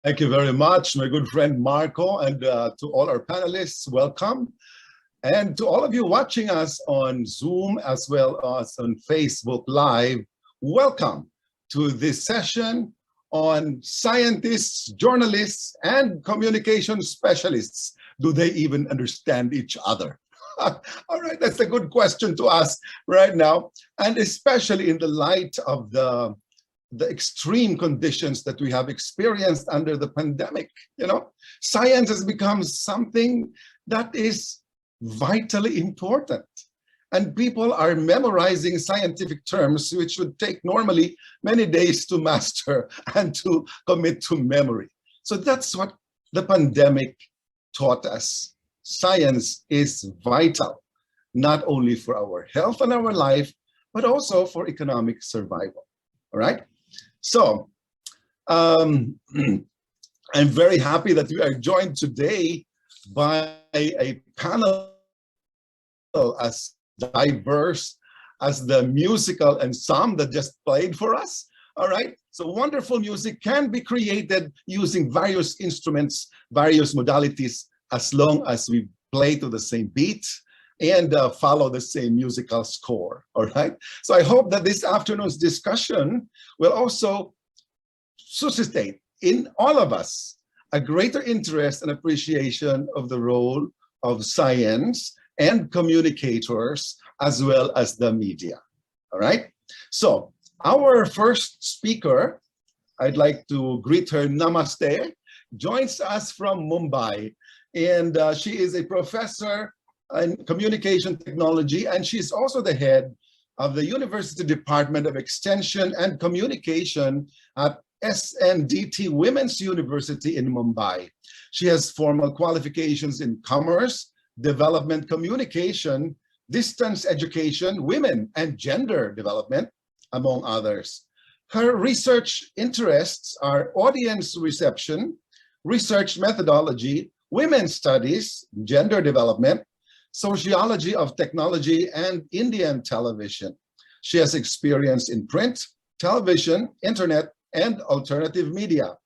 Thank you very much, my good friend Marco, and to all our panelists, welcome. And to all of you watching us on Zoom as well as on Facebook Live, welcome to this session on scientists, journalists, and communication specialists. Do they even understand each other? All right, that's a good question to ask right now, and especially in the light of the extreme conditions that we have experienced under the pandemic. Science has become something that is vitally important, and people are memorizing scientific terms which would take normally many days to master and to commit to memory. So that's what the pandemic taught us. Science is vital, not only for our health and our life, but also for economic survival. All right. So I'm very happy that we are joined today by a panel as diverse as the musical ensemble that just played for us. All right. So wonderful music can be created using various instruments, various modalities, as long as we play to the same beat and follow the same musical score. All right. So I hope that this afternoon's discussion will also suscitate in all of us a greater interest and appreciation of the role of science and communicators as well as the media. All right. So our first speaker, I'd like to greet her, Namaste, joins us from Mumbai. And she is a professor in communication technology, and she's also the head of the University Department of Extension and Communication at SNDT Women's University in Mumbai. She has formal qualifications in commerce, development communication, distance education, women and gender development, among others. Her research interests are audience reception, research methodology, women's studies, gender development, sociology of technology, and Indian television. She has experience in print, television, internet, and alternative media.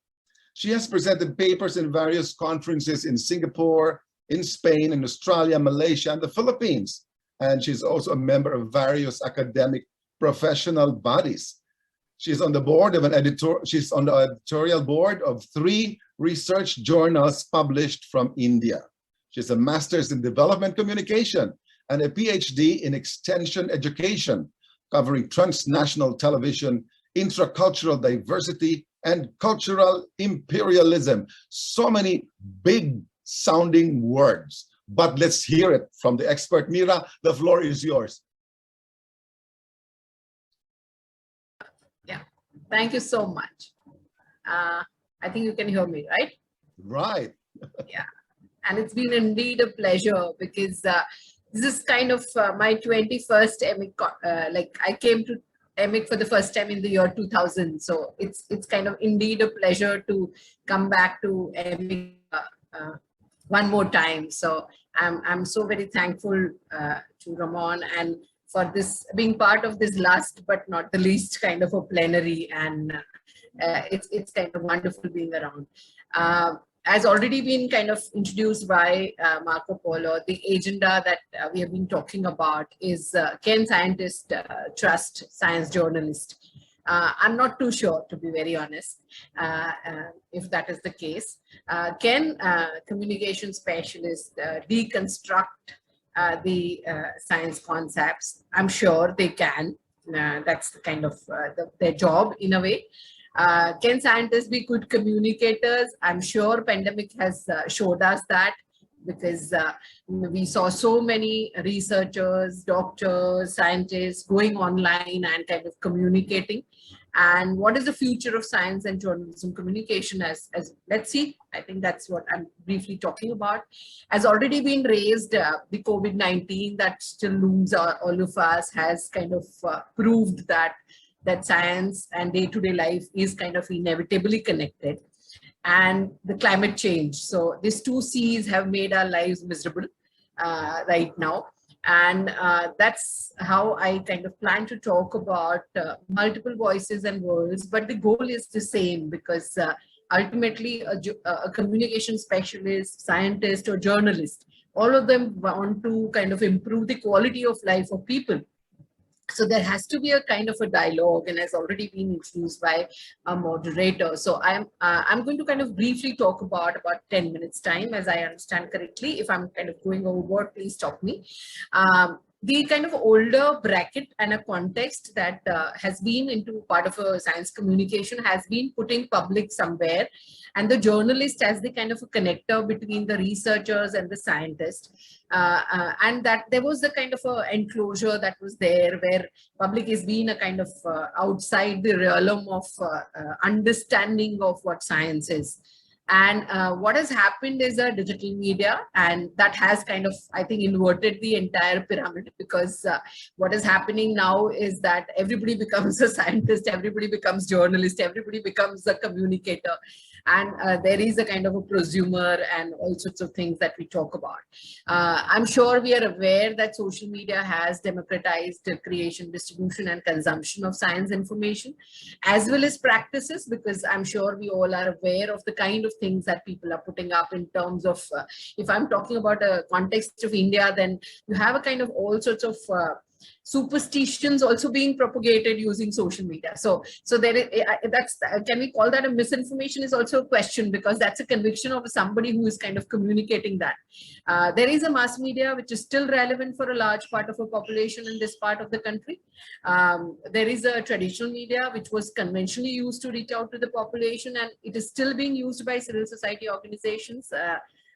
She has presented papers in various conferences in Singapore, in Spain, in Australia, Malaysia, and the Philippines. And she's also a member of various academic professional bodies. She's on the board of she's on the editorial board of 3 research journals published from India. She has a master's in development communication and a PhD in extension education, covering transnational television, intracultural diversity, and cultural imperialism. So many big sounding words, but let's hear it from the expert. Mira, the floor is yours. Yeah, thank you so much. I think you can hear me, right? Right. Yeah, and it's been indeed a pleasure because this is kind of my 21st AMIC. Like I came to AMIC for the first time in the year 2000, so it's kind of indeed a pleasure to come back to AMIC one more time. So I'm so very thankful to Ramon and for this being part of this last but not the least kind of a plenary, and it's kind of wonderful being around. As already been kind of introduced by Marco Polo, the agenda that we have been talking about is can scientists trust science journalists? I'm not too sure, to be very honest, if that is the case. Can communication specialists deconstruct the science concepts? I'm sure they can. That's the kind of their job in a way. Can scientists be good communicators? I'm sure pandemic has showed us that, because we saw so many researchers, doctors, scientists going online and kind of communicating. And what is the future of science and journalism communication as let's see. I think that's what I'm briefly talking about. Has already been raised, the COVID-19 that still looms all of us has kind of proved that science and day-to-day life is kind of inevitably connected, and the climate change. So these 2 C's have made our lives miserable right now. And that's how I kind of plan to talk about multiple voices and worlds, but the goal is the same, because ultimately a communication specialist, scientist, or journalist. All of them want to kind of improve the quality of life of people. So there has to be a kind of a dialogue, and has already been introduced by a moderator. So I'm going to kind of briefly talk about 10 minutes time, as I understand correctly. If I'm kind of going overboard, please stop me. The kind of older bracket and a context that has been into part of a science communication has been putting public somewhere, and the journalist as the kind of a connector between the researchers and the scientists. And that there was the kind of a enclosure that was there where public is being a kind of outside the realm of understanding of what science is. And what has happened is a digital media, and that has kind of, I think, inverted the entire pyramid, because what is happening now is that everybody becomes a scientist, everybody becomes journalist, everybody becomes a communicator. And there is a kind of a prosumer and all sorts of things that we talk about. I'm sure we are aware that social media has democratized the creation, distribution, and consumption of science information, as well as practices, because I'm sure we all are aware of the kind of things that people are putting up in terms of, if I'm talking about a context of India, then you have a kind of all sorts of superstitions also being propagated using social media. So there is, can we call that a misinformation is also a question, because that's a conviction of somebody who is kind of communicating that. There is a mass media which is still relevant for a large part of a population in this part of the country. There is a traditional media which was conventionally used to reach out to the population, and it is still being used by civil society organizations.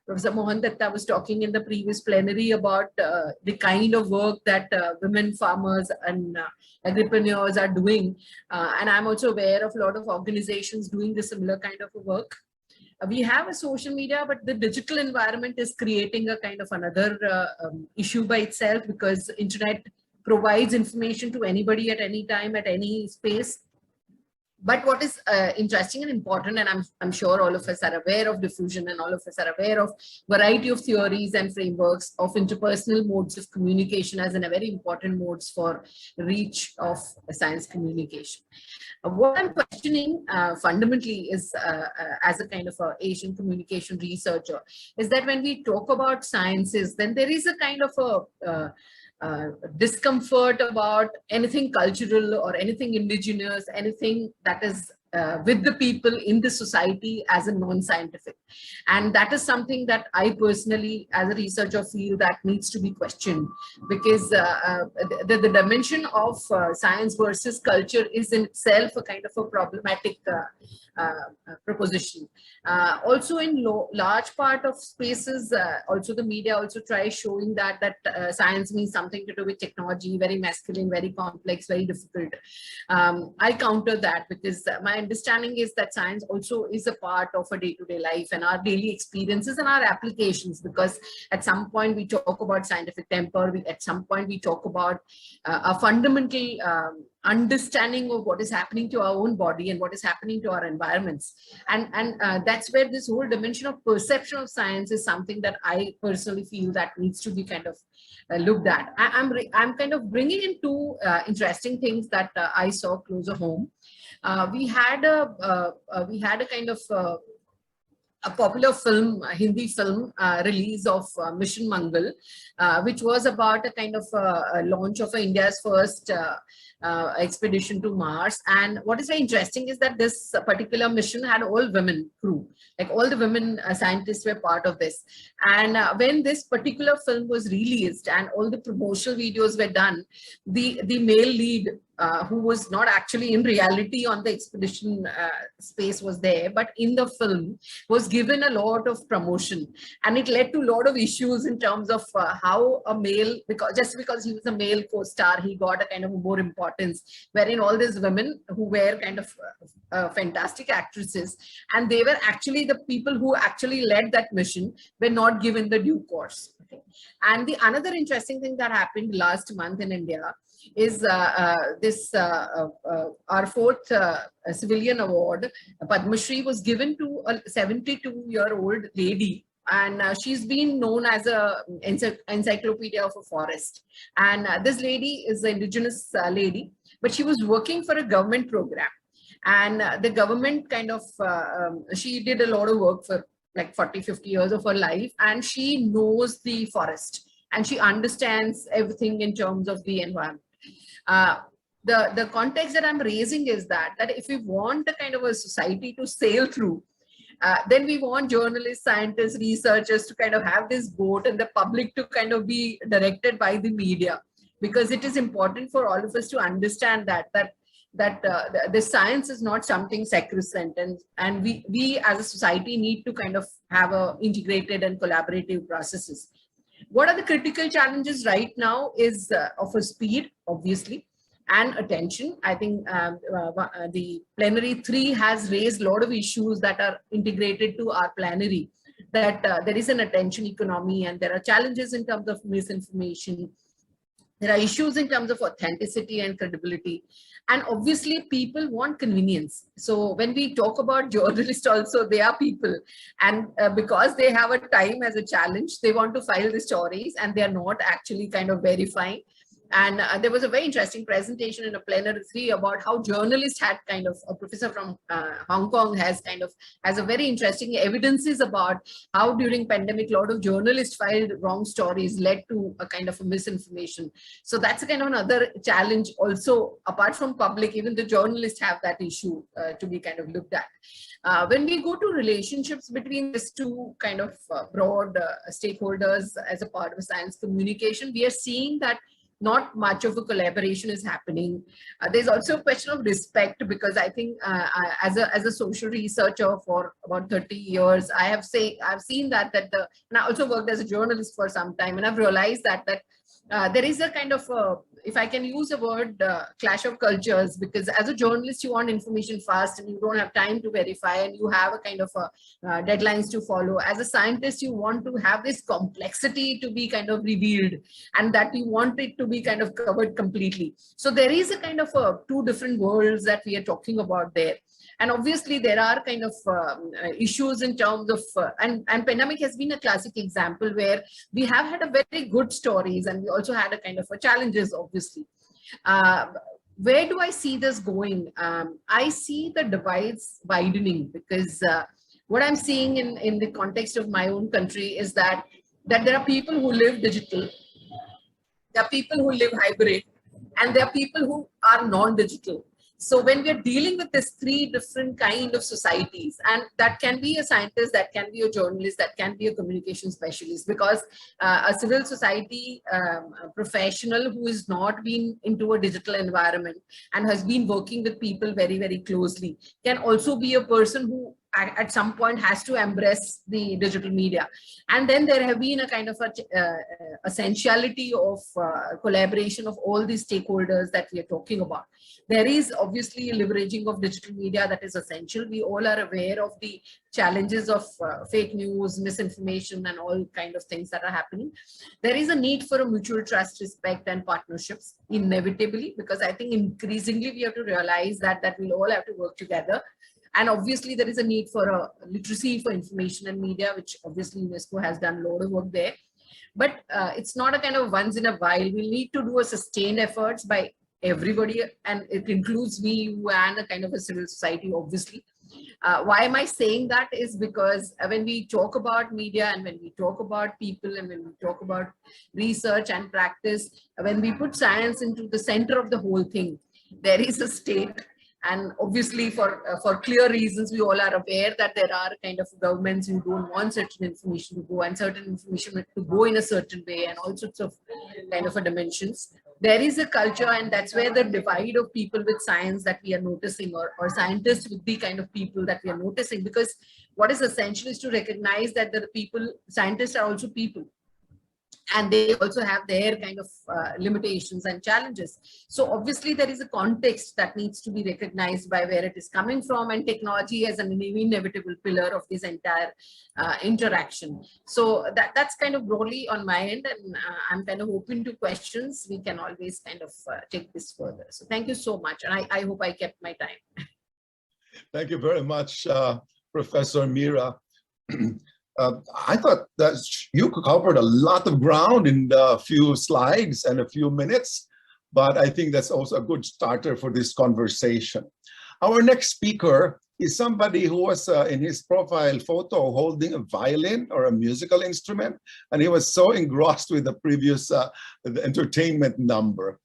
Professor Mohan Datta was talking in the previous plenary about the kind of work that women farmers and agripreneurs are doing. And I'm also aware of a lot of organizations doing the similar kind of work. We have a social media, but the digital environment is creating a kind of another issue by itself, because internet provides information to anybody at any time, at any space. But what is interesting and important, and I'm sure all of us are aware of diffusion, and all of us are aware of variety of theories and frameworks of interpersonal modes of communication as in a very important modes for reach of science communication. What I'm questioning fundamentally is, as a kind of a Asian communication researcher, is that when we talk about sciences, then there is a kind of a discomfort about anything cultural or anything indigenous, anything that is with the people in the society as a non-scientific. And that is something that I personally, as a researcher, feel that needs to be questioned, because the dimension of science versus culture is in itself a kind of a problematic proposition. Also in large part of spaces, also the media also tries showing that science means something to do with technology, very masculine, very complex, very difficult. I counter that, because my understanding is that science also is a part of a day-to-day life and our daily experiences and our applications, because at some point we talk about scientific temper, at some point we talk about a fundamental understanding of what is happening to our own body and what is happening to our environments. And that's where this whole dimension of perception of science is something that I personally feel that needs to be kind of looked at. I'm kind of bringing in two interesting things that I saw closer home. We had a kind of a popular film, a Hindi film release of Mission Mangal, which was about a kind of a launch of India's first expedition to Mars. And what is very interesting is that this particular mission had all women crew, like all the women scientists were part of this. And when this particular film was released and all the promotional videos were done, the male lead, who was not actually in reality on the expedition space was there, but in the film was given a lot of promotion, and it led to a lot of issues in terms of how a male, just because he was a male co-star, he got a kind of more importance, wherein all these women who were kind of fantastic actresses, and they were actually the people who actually led that mission, were not given the due course. Okay. And the another interesting thing that happened last month in India is our fourth civilian award, Padma Shri, was given to a 72-year-old lady, and she's been known as a encyclopedia of a forest. And this lady is an indigenous lady, but she was working for a government program. And the government kind of, she did a lot of work for like 40, 50 years of her life, and she knows the forest and she understands everything in terms of the environment. The context that I'm raising is that if we want a kind of a society to sail through, then we want journalists, scientists, researchers to kind of have this boat, and the public to kind of be directed by the media, because it is important for all of us to understand that the science is not something sacrosanct, and we as a society need to kind of have a integrated and collaborative processes. What are the critical challenges right now is of a speed, obviously, and attention. I think the plenary 3 has raised a lot of issues that are integrated to our plenary, that there is an attention economy, and there are challenges in terms of misinformation. There are issues in terms of authenticity and credibility. And obviously people want convenience. So when we talk about journalists also, they are people. And because they have a time as a challenge, they want to file the stories and they are not actually kind of verifying. And there was a very interesting presentation in a plenary 3 about how journalists had kind of, a professor from Hong Kong has a very interesting evidences about how during pandemic, a lot of journalists filed wrong stories, led to a kind of a misinformation. So that's a kind of another challenge also, apart from public, even the journalists have that issue to be kind of looked at. When we go to relationships between these two kind of broad stakeholders as a part of science communication, we are seeing that not much of a collaboration is happening. There's also a question of respect, because I think as a social researcher for about 30 years, I've seen that and I also worked as a journalist for some time, and I've realized that there is a kind of if I can use a word, clash of cultures, because as a journalist you want information fast and you don't have time to verify, and you have a kind of deadlines to follow. As a scientist, you want to have this complexity to be kind of revealed, and that you want it to be kind of covered completely. So there is a kind of two different worlds that we are talking about there. And obviously there are kind of issues in terms of, and pandemic has been a classic example where we have had a very good stories, and we also had a kind of challenges, obviously. Where do I see this going? I see the divides widening, because what I'm seeing in the context of my own country is that there are people who live digital, there are people who live hybrid, and there are people who are non-digital. So when we're dealing with these 3 different kind of societies, and that can be a scientist, that can be a journalist, that can be a communication specialist, because a civil society professional who is not been into a digital environment and has been working with people very, very closely can also be a person who at some point has to embrace the digital media. And then there have been a kind of essentiality of collaboration of all these stakeholders that we are talking about. There is obviously a leveraging of digital media that is essential. We all are aware of the challenges of fake news, misinformation, and all kind of things that are happening. There is a need for a mutual trust, respect, and partnerships, inevitably, because I think increasingly we have to realize that we'll all have to work together. And obviously there is a need for a literacy for information and media, which obviously UNESCO has done a lot of work there. But it's not a kind of once in a while. We'll need to do a sustained efforts by everybody, and it includes me, you, and a kind of a civil society, obviously. Why am I saying that is because when we talk about media, and when we talk about people, and when we talk about research and practice, when we put science into the center of the whole thing, there is a state. And obviously for clear reasons, we all are aware that there are kind of governments who don't want certain information to go, and certain information to go in a certain way, and all sorts of kind of dimensions. There is a culture, and that's where the divide of people with science that we are noticing, or scientists with the kind of people that we are noticing, because what is essential is to recognize that the people, scientists are also people. And they also have their kind of limitations and challenges. So obviously there is a context that needs to be recognized by where it is coming from, and technology as an inevitable pillar of this entire interaction. So that's kind of broadly on my end, and I'm kind of open to questions. We can always kind of take this further. So thank you so much, and I hope I kept my time. Thank you very much, Professor Meera. I thought that you covered a lot of ground in a few slides and a few minutes, but I think that's also a good starter for this conversation. Our next speaker is somebody who was in his profile photo holding a violin or a musical instrument, and he was so engrossed with the previous the entertainment number.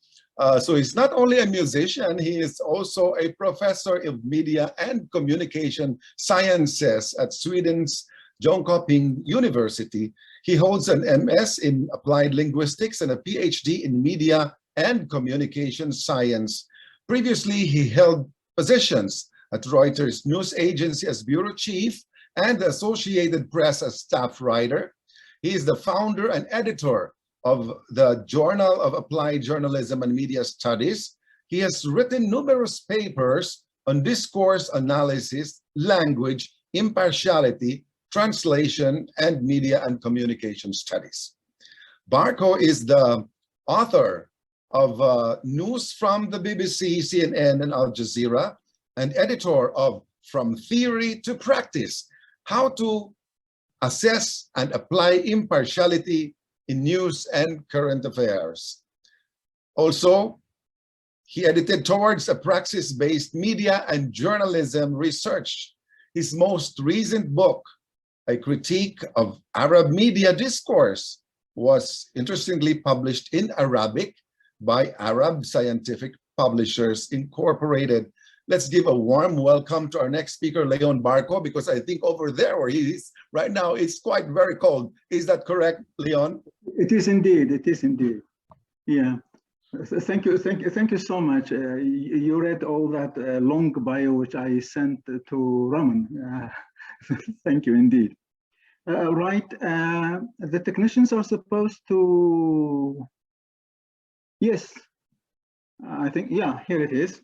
So he's not only a musician, he is also a professor of media and communication sciences at Sweden's Jönköping University. He holds an MS in applied linguistics and a PhD in media and communication science. Previously, he held positions at Reuters news agency as bureau chief and the Associated Press as staff writer. He is the founder and editor of the Journal of Applied Journalism and Media Studies. He has written numerous papers on discourse analysis, language, impartiality, translation, and media and communication studies. Barco is the author of news from the BBC, CNN, and Al Jazeera, and editor of From Theory to Practice, How to Assess and Apply Impartiality in News and Current Affairs. Also, he edited Towards a Praxis-Based Media and Journalism Research. His most recent book, A Critique of Arab Media Discourse, was interestingly published in Arabic by Arab Scientific Publishers Incorporated. Let's give a warm welcome to our next speaker, Leon Barco, because I think over there where he is right now, it's quite very cold. Is that correct, Leon? It is indeed. It is indeed. Yeah. Thank you so much. You read all that long bio which I sent to Raman. Thank you indeed. Right. The technicians are supposed to. Yes. I think. Yeah. Here it is.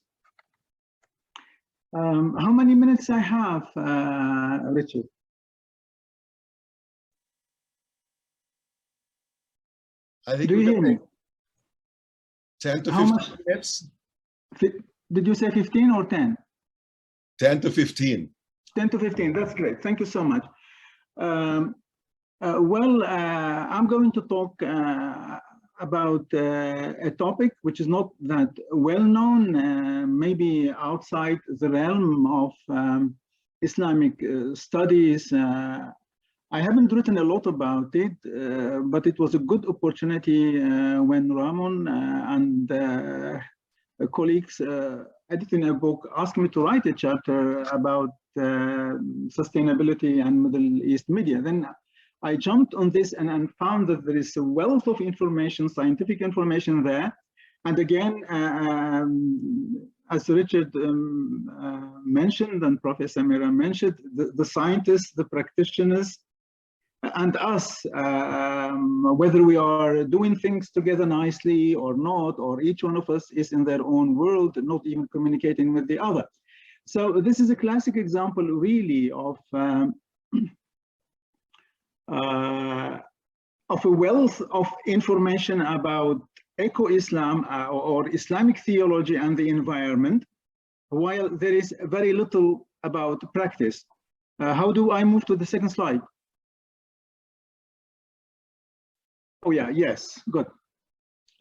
How many minutes I have, Richard? I think. Do you hear me? 10 to 15 minutes. Did you say 15 or 10? 10 to 15. 10 to 15. That's great. Thank you so much. I'm going to talk about a topic which is not that well known, maybe outside the realm of Islamic studies. I haven't written a lot about it, but it was a good opportunity when Ramon and colleagues editing a book asked me to write a chapter about sustainability and Middle East media. Then I jumped on this and found that there is a wealth of information, scientific information there. And again, as Richard mentioned and Professor Mira mentioned, the scientists, the practitioners, and us, whether we are doing things together nicely or not, or each one of us is in their own world, not even communicating with the other. So this is a classic example, really, of a wealth of information about eco-Islam or Islamic theology and the environment, while there is very little about practice. How do I move to the second slide? Oh yeah, yes, good.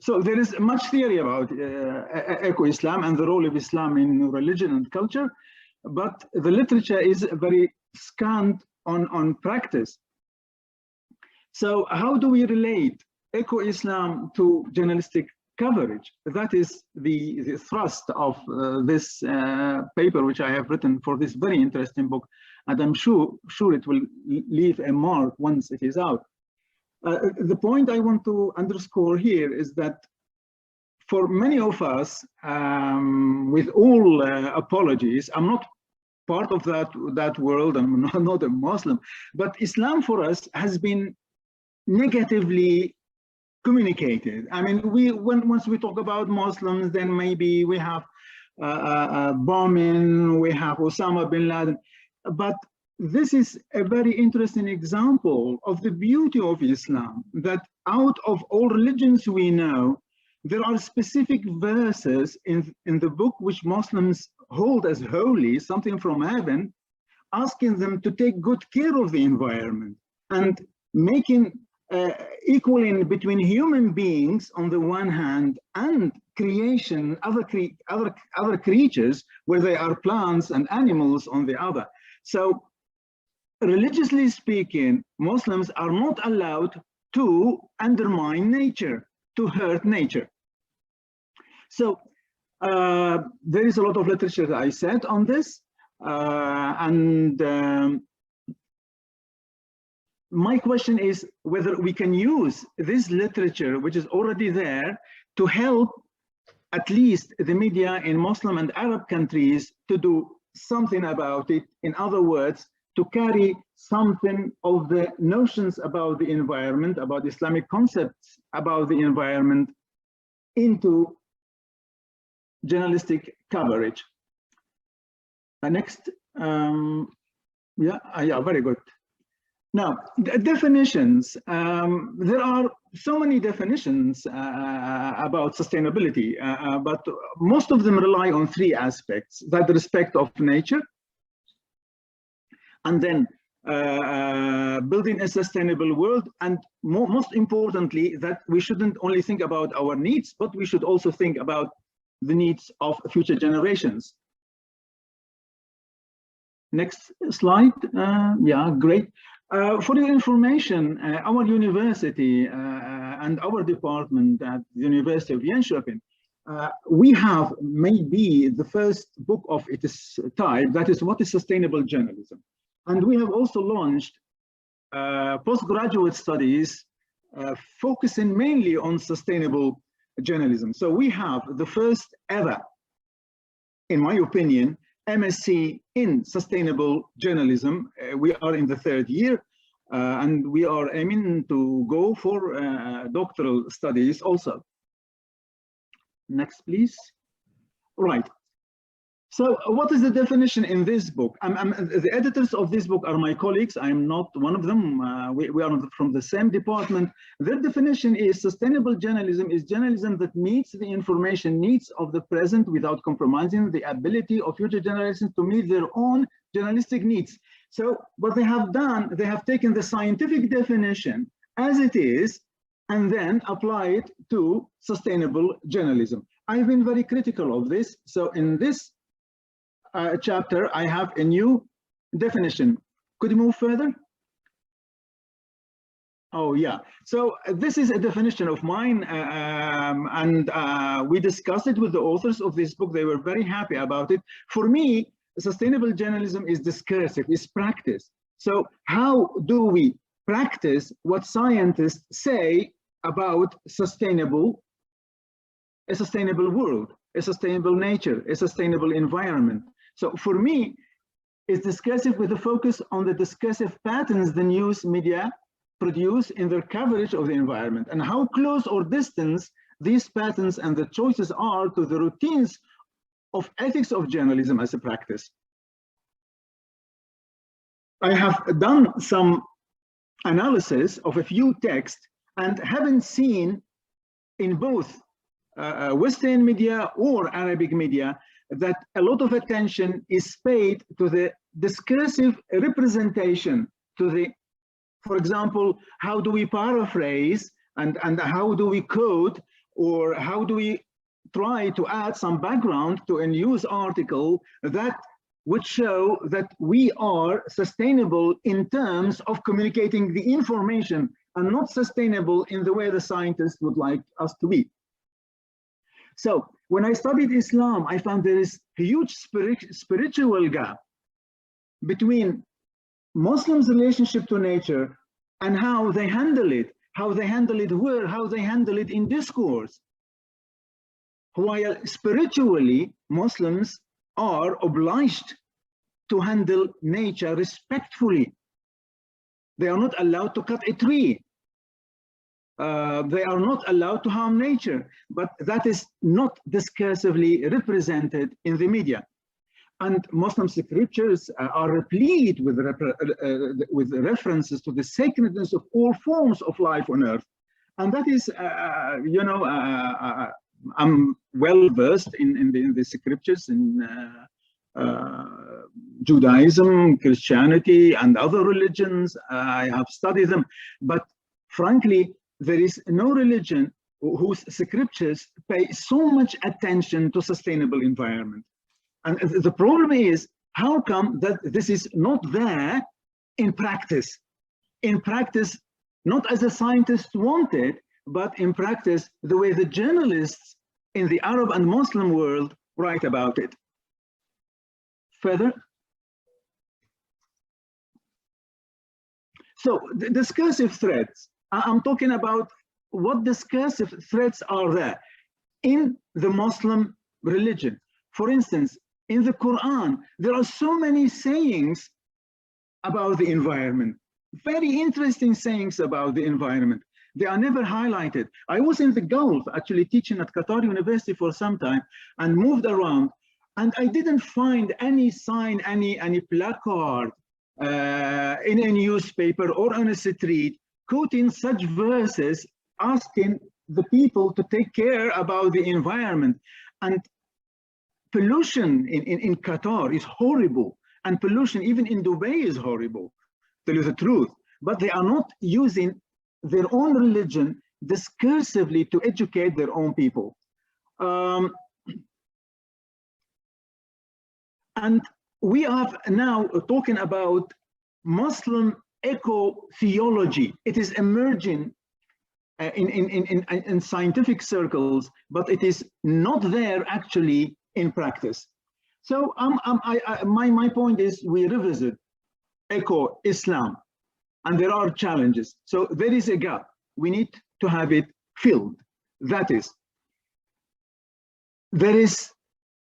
So there is much theory about eco-Islam and the role of Islam in religion and culture, but the literature is very scant on practice. So how do we relate eco-Islam to journalistic coverage? That is the thrust of this paper which I have written for this very interesting book, and I'm sure it will leave a mark once it is out. The point I want to underscore here is that for many of us, with all apologies, I'm not part of that world, I'm not a Muslim, but Islam for us has been negatively communicated. I mean, once we talk about Muslims, then maybe we have bombing, we have Osama bin Laden, but this is a very interesting example of the beauty of Islam, that out of all religions we know, there are specific verses in the book which Muslims hold as holy, something from heaven, asking them to take good care of the environment and making equaling between human beings on the one hand and creation, other creatures, where they are plants and animals on the other. So religiously speaking, Muslims are not allowed to undermine nature, to hurt nature. So there is a lot of literature that I said on this, my question is whether we can use this literature, which is already there, to help at least the media in Muslim and Arab countries to do something about it. In other words, to carry something of the notions about the environment, about Islamic concepts about the environment into journalistic coverage. Next, yeah, very good. Now, definitions. There are so many definitions about sustainability, but most of them rely on three aspects: that the respect of nature, and then building a sustainable world, and most importantly, that we shouldn't only think about our needs, but we should also think about the needs of future generations. Next slide. Yeah, great. For your information, our university and our department at the University of Jönköping, we have maybe the first book of its type, that is What is Sustainable Journalism? And we have also launched postgraduate studies focusing mainly on sustainable journalism. So we have the first ever, in my opinion, MSc in sustainable journalism. We are in the third year, and we are aiming to go for doctoral studies also. Next, please. Right. So what is the definition in this book? The editors of this book are my colleagues. I am not one of them. We are from the same department. Their definition is sustainable journalism is journalism that meets the information needs of the present without compromising the ability of future generations to meet their own journalistic needs. So what they have done, they have taken the scientific definition as it is and then apply it to sustainable journalism. I've been very critical of this. So in this chapter, I have a new definition. Could you move further? Oh, yeah. So this is a definition of mine, and we discussed it with the authors of this book. They were very happy about it. For me, sustainable journalism is discursive, is practice. So how do we practice what scientists say about a sustainable world, a sustainable nature, a sustainable environment? So for me, it's discursive with a focus on the discursive patterns the news media produce in their coverage of the environment, and how close or distant these patterns and the choices are to the routines of ethics of journalism as a practice. I have done some analysis of a few texts and haven't seen in both Western media or Arabic media that a lot of attention is paid to the discursive representation, to the, for example, how do we paraphrase and how do we code, or how do we try to add some background to a news article that would show that we are sustainable in terms of communicating the information and not sustainable in the way the scientists would like us to be. So when I studied Islam, I found there is a huge spiritual gap between Muslims' relationship to nature and how they handle it, how they handle it in discourse. While spiritually, Muslims are obliged to handle nature respectfully. They are not allowed to cut a tree. They are not allowed to harm nature, but that is not discursively represented in the media. And Muslim scriptures are replete with references to the sacredness of all forms of life on earth. And that is, you know, I'm well versed in the scriptures in Judaism, Christianity, and other religions. I have studied them, but Frankly, there is no religion whose scriptures pay so much attention to sustainable environment. And the problem is, how come that this is not there in practice? In practice, not as a scientist wanted, but in practice, the way the journalists in the Arab and Muslim world write about it. Further. So the discursive threads, I'm talking about what discursive threads are there in the Muslim religion. For instance, in the Quran, there are so many sayings about the environment, very interesting sayings about the environment. They are never highlighted. I was in the Gulf, actually teaching at Qatar University for some time, and moved around, and I didn't find any sign, any placard in a newspaper or on a street quoting such verses, asking the people to take care about the environment. And pollution in Qatar is horrible, and pollution even in Dubai is horrible, to tell you the truth. But they are not using their own religion discursively to educate their own people. And we are now talking about Muslim eco-theology. It is emerging in scientific circles, but it is not there actually in practice. So my point is, we revisit eco-Islam, and there are challenges. So there is a gap. We need to have it filled. That is, there is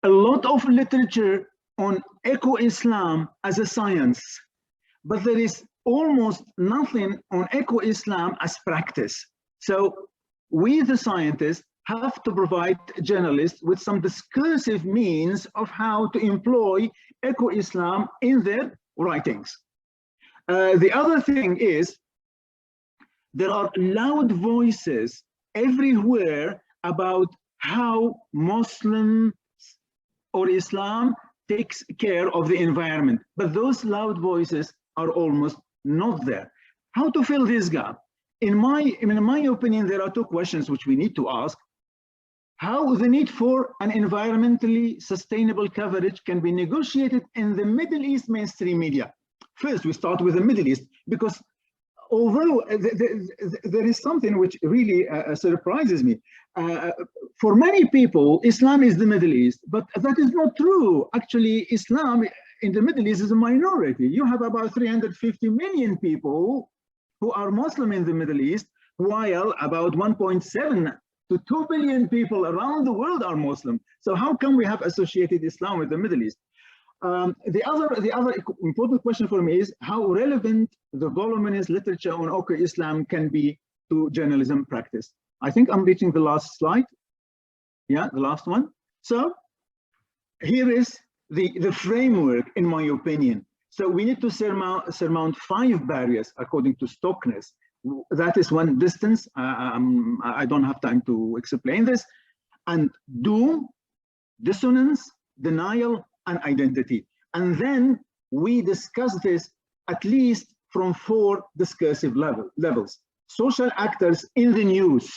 a lot of literature on eco-Islam as a science, but there is almost nothing on eco-Islam as practice. So we, the scientists, have to provide journalists with some discursive means of how to employ eco-Islam in their writings. The other thing is, there are loud voices everywhere about how Muslims or Islam takes care of the environment, but those loud voices are almost not there. How to fill this gap? In my opinion, there are two questions which we need to ask. How the need for an environmentally sustainable coverage can be negotiated in the Middle East mainstream media. First, we start with the Middle East, because although there is something which really surprises me. For many people, Islam is the Middle East, but that is not true. Actually, Islam in the Middle East is a minority. You have about 350 million people who are Muslim in the Middle East, while about 1.7 to 2 billion people around the world are Muslim. So how come we have associated Islam with the Middle East? The other important question for me is how relevant the voluminous literature on eco-Islam can be to journalism practice. I think I'm reaching the last slide. Yeah, the last one. So here is the framework, in my opinion. So we need to surmount 5 barriers according to Stockness. That is one: distance. I don't have time to explain this. And doom, dissonance, denial, and identity. And then we discuss this at least from 4 discursive levels. Social actors in the news,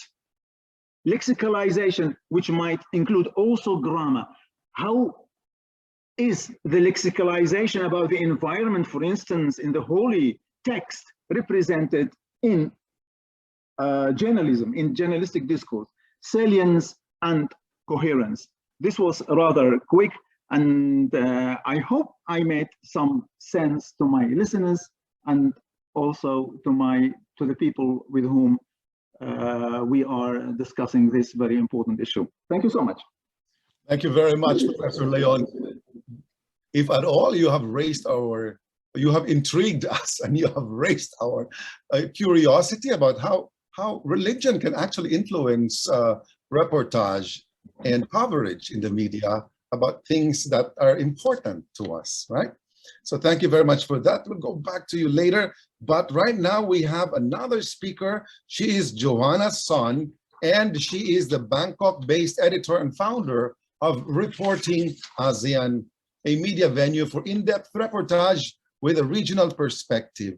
lexicalization, which might include also grammar. How is the lexicalization about the environment, for instance, in the holy text represented in journalism, in journalistic discourse? Salience and coherence. This was rather quick, and I hope I made some sense to my listeners and also to the people with whom we are discussing this very important issue. Thank you so much. Thank you very much, Professor Leon. If at all you have intrigued us, and you have raised our curiosity about how religion can actually influence reportage and coverage in the media about things that are important to us, right? So thank you very much for that. We'll go back to you later. But right now we have another speaker. She is Joanna Son, and she is the Bangkok-based editor and founder of Reporting ASEAN, a media venue for in-depth reportage with a regional perspective.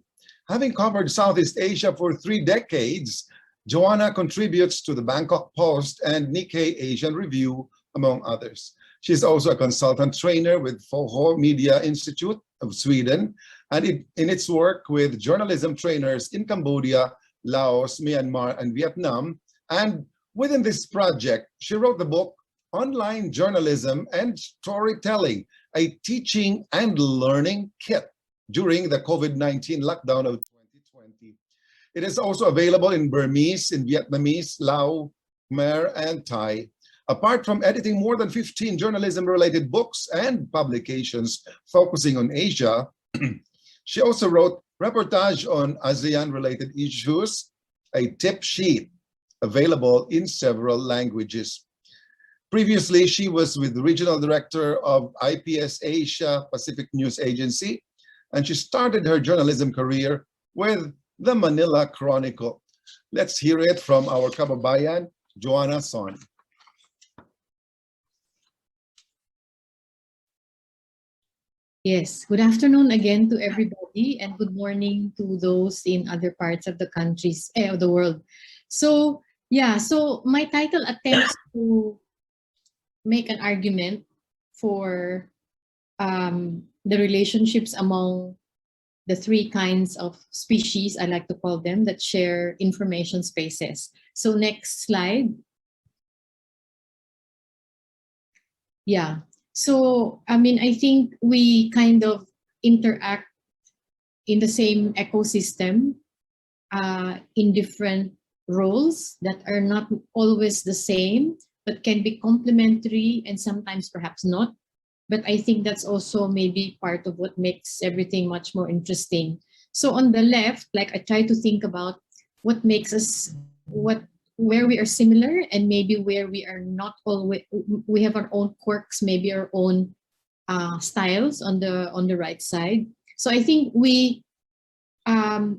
Having covered Southeast Asia for 3 decades, Joanna contributes to the Bangkok Post and Nikkei Asian Review, among others. She's also a consultant trainer with Foho Media Institute of Sweden, and in its work with journalism trainers in Cambodia, Laos, Myanmar, and Vietnam. And within this project, she wrote the book, Online Journalism and Storytelling, a teaching and learning kit during the COVID-19 lockdown of 2020. It is also available in Burmese, in Vietnamese, Lao, Khmer, and Thai. Apart from editing more than 15 journalism-related books and publications focusing on Asia, she also wrote reportage on ASEAN-related issues, a tip sheet available in several languages. Previously, she was with the Regional Director of IPS Asia Pacific News Agency, and she started her journalism career with the Manila Chronicle. Let's hear it from our kababayan, Joanna Son. Yes, good afternoon again to everybody, and good morning to those in other parts of the countries, of the world. So yeah, so my title attempts to make an argument for the relationships among the 3 kinds of species, I like to call them, that share information spaces. So next slide. Yeah. So, I mean, I think we kind of interact in the same ecosystem in different roles that are not always the same, but can be complementary and sometimes perhaps not. But I think that's also maybe part of what makes everything much more interesting. So on the left, like I try to think about what makes us, where we are similar and maybe where we are not always, we have our own quirks, maybe our own styles on the right side. So I think we address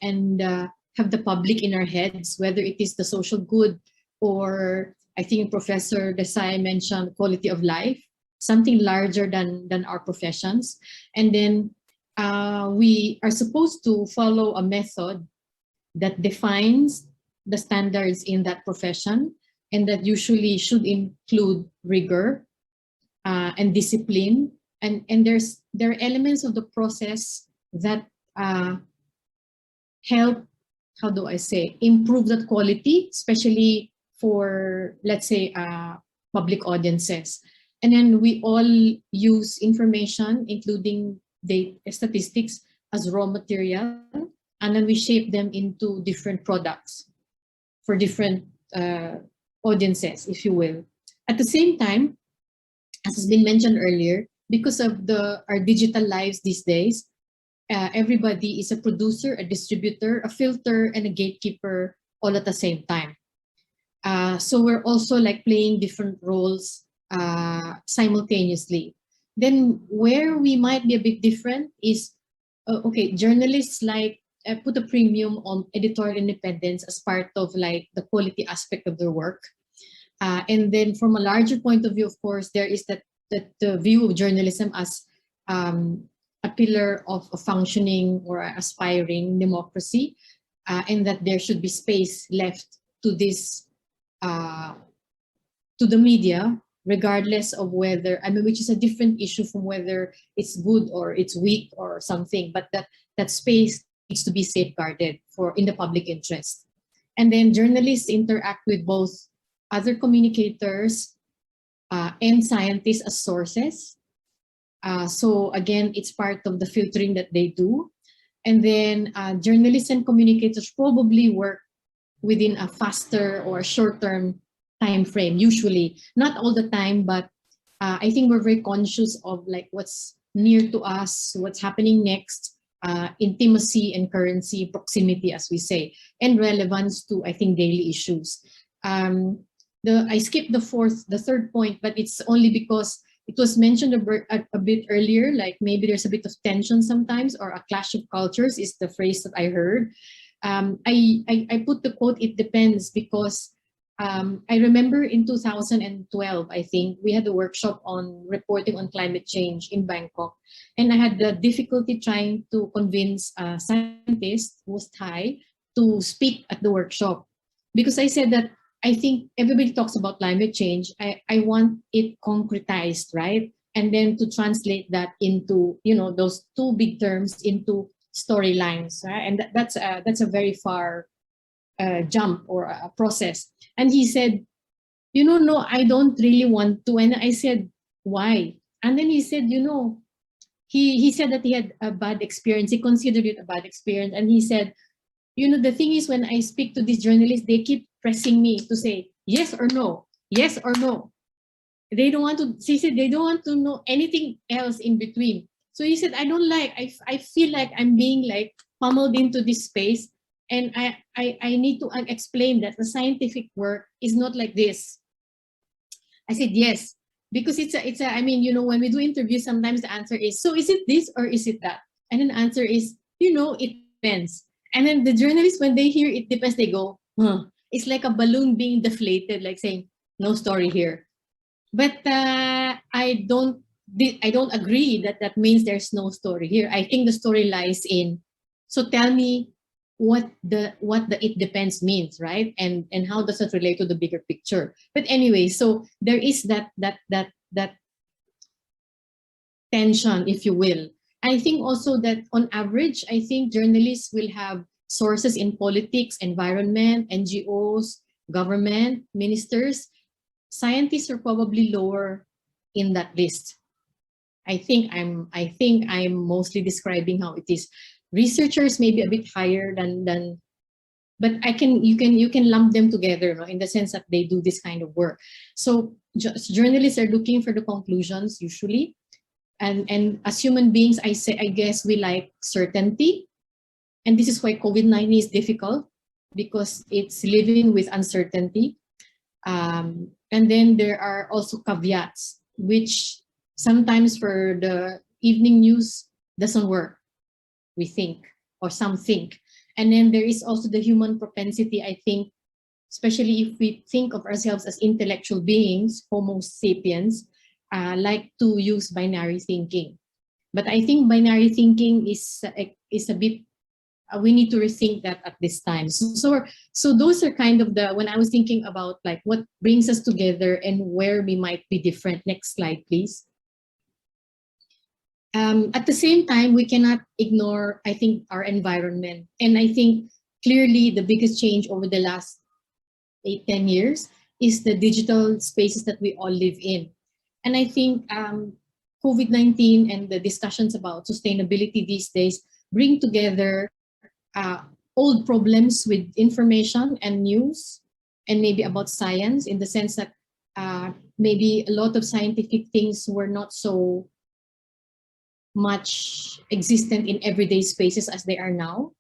and have the public in our heads, whether it is the social good or I think Professor Desai mentioned quality of life, something larger than our professions. And then we are supposed to follow a method that defines the standards in that profession, and that usually should include rigor and discipline. And there are elements of the process that help, how do I say, improve that quality, especially for, let's say, public audiences. And then we all use information, including the statistics, as raw material, and then we shape them into different products for different audiences, if you will. At the same time, as has been mentioned earlier, because of our digital lives these days, everybody is a producer, a distributor, a filter, and a gatekeeper all at the same time. So we're also like playing different roles simultaneously. Then where we might be a bit different is, okay, journalists like put a premium on editorial independence as part of like the quality aspect of their work. And then from a larger point of view, of course, there is that the view of journalism as a pillar of a functioning or aspiring democracy, and that there should be space left to this, to the media, regardless of whether, I mean, which is a different issue from whether it's good or it's weak or something, but that space needs to be safeguarded in the public interest. And then journalists interact with both other communicators and scientists as sources. So again, it's part of the filtering that they do. And then journalists and communicators probably work within a faster or a short-term time frame, usually. Not all the time, but I think we're very conscious of like what's near to us, what's happening next, intimacy and currency, proximity, as we say, and relevance to, I think, daily issues. I skipped the third point, but it's only because it was mentioned a bit earlier, like maybe there's a bit of tension sometimes, or a clash of cultures is the phrase that I heard. I put the quote, "It depends," because I remember in 2012, I think, we had a workshop on reporting on climate change in Bangkok. And I had the difficulty trying to convince a scientist who was Thai to speak at the workshop. Because I said that I think everybody talks about climate change. I want it concretized, right? And then to translate that into, you know, those two big terms into storylines, right? And that's a very far jump or a process. And he said, you know, no, I don't really want to. And I said, why? And then he said, you know, he said that he had a bad experience. He considered it a bad experience. And he said, you know, the thing is, when I speak to these journalists, they keep pressing me to say yes or no, yes or no. They don't want to, he said, they don't want to know anything else in between. So he said, I don't like, I feel like I'm being like pummeled into this space. And I need to explain that the scientific work is not like this. I said, yes, because I mean, you know, when we do interviews, sometimes the answer is, so is it this or is it that? And then the answer is, you know, it depends. And then the journalists, when they hear it depends, they go, huh. It's like a balloon being deflated, like saying, no story here. But I don't agree that that means there's no story here. I think the story lies in, so tell me what the it depends means, right? And how does it relate to the bigger picture? But anyway, so there is that tension, if you will. I think also that on average, I think journalists will have sources in politics, environment, NGOs, government, ministers. Scientists are probably lower in that list. I think I'm mostly describing how it is. Researchers may be a bit higher than but you can lump them together, no, in the sense that they do this kind of work. So journalists are looking for the conclusions usually, and as human beings, I guess we like certainty, and this is why COVID-19 is difficult, because it's living with uncertainty. And then there are also caveats, which sometimes for the evening news doesn't work, we think, or some think. And then there is also the human propensity, I think, especially if we think of ourselves as intellectual beings, Homo sapiens, like to use binary thinking. But I think binary thinking is a bit, we need to rethink that at this time. So those are kind of when I was thinking about like what brings us together and where we might be different. Next slide, please. At the same time, we cannot ignore, I think, our environment. And I think clearly the biggest change over the last 8-10 years is the digital spaces that we all live in. And I think COVID-19 and the discussions about sustainability these days bring together old problems with information and news, and maybe about science, in the sense that maybe a lot of scientific things were not so much existent in everyday spaces as they are now.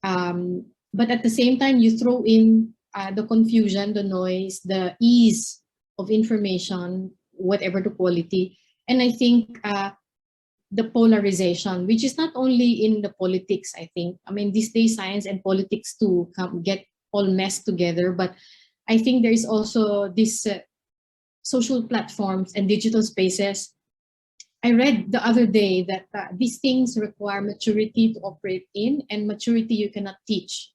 But at the same time, you throw in the confusion, the noise, the ease of information, whatever the quality. And I think the polarization, which is not only in the politics, I think. I mean, these days, science and politics too get all messed together. But I think there is also this social platforms and digital spaces. I read the other day that these things require maturity to operate in, and maturity you cannot teach.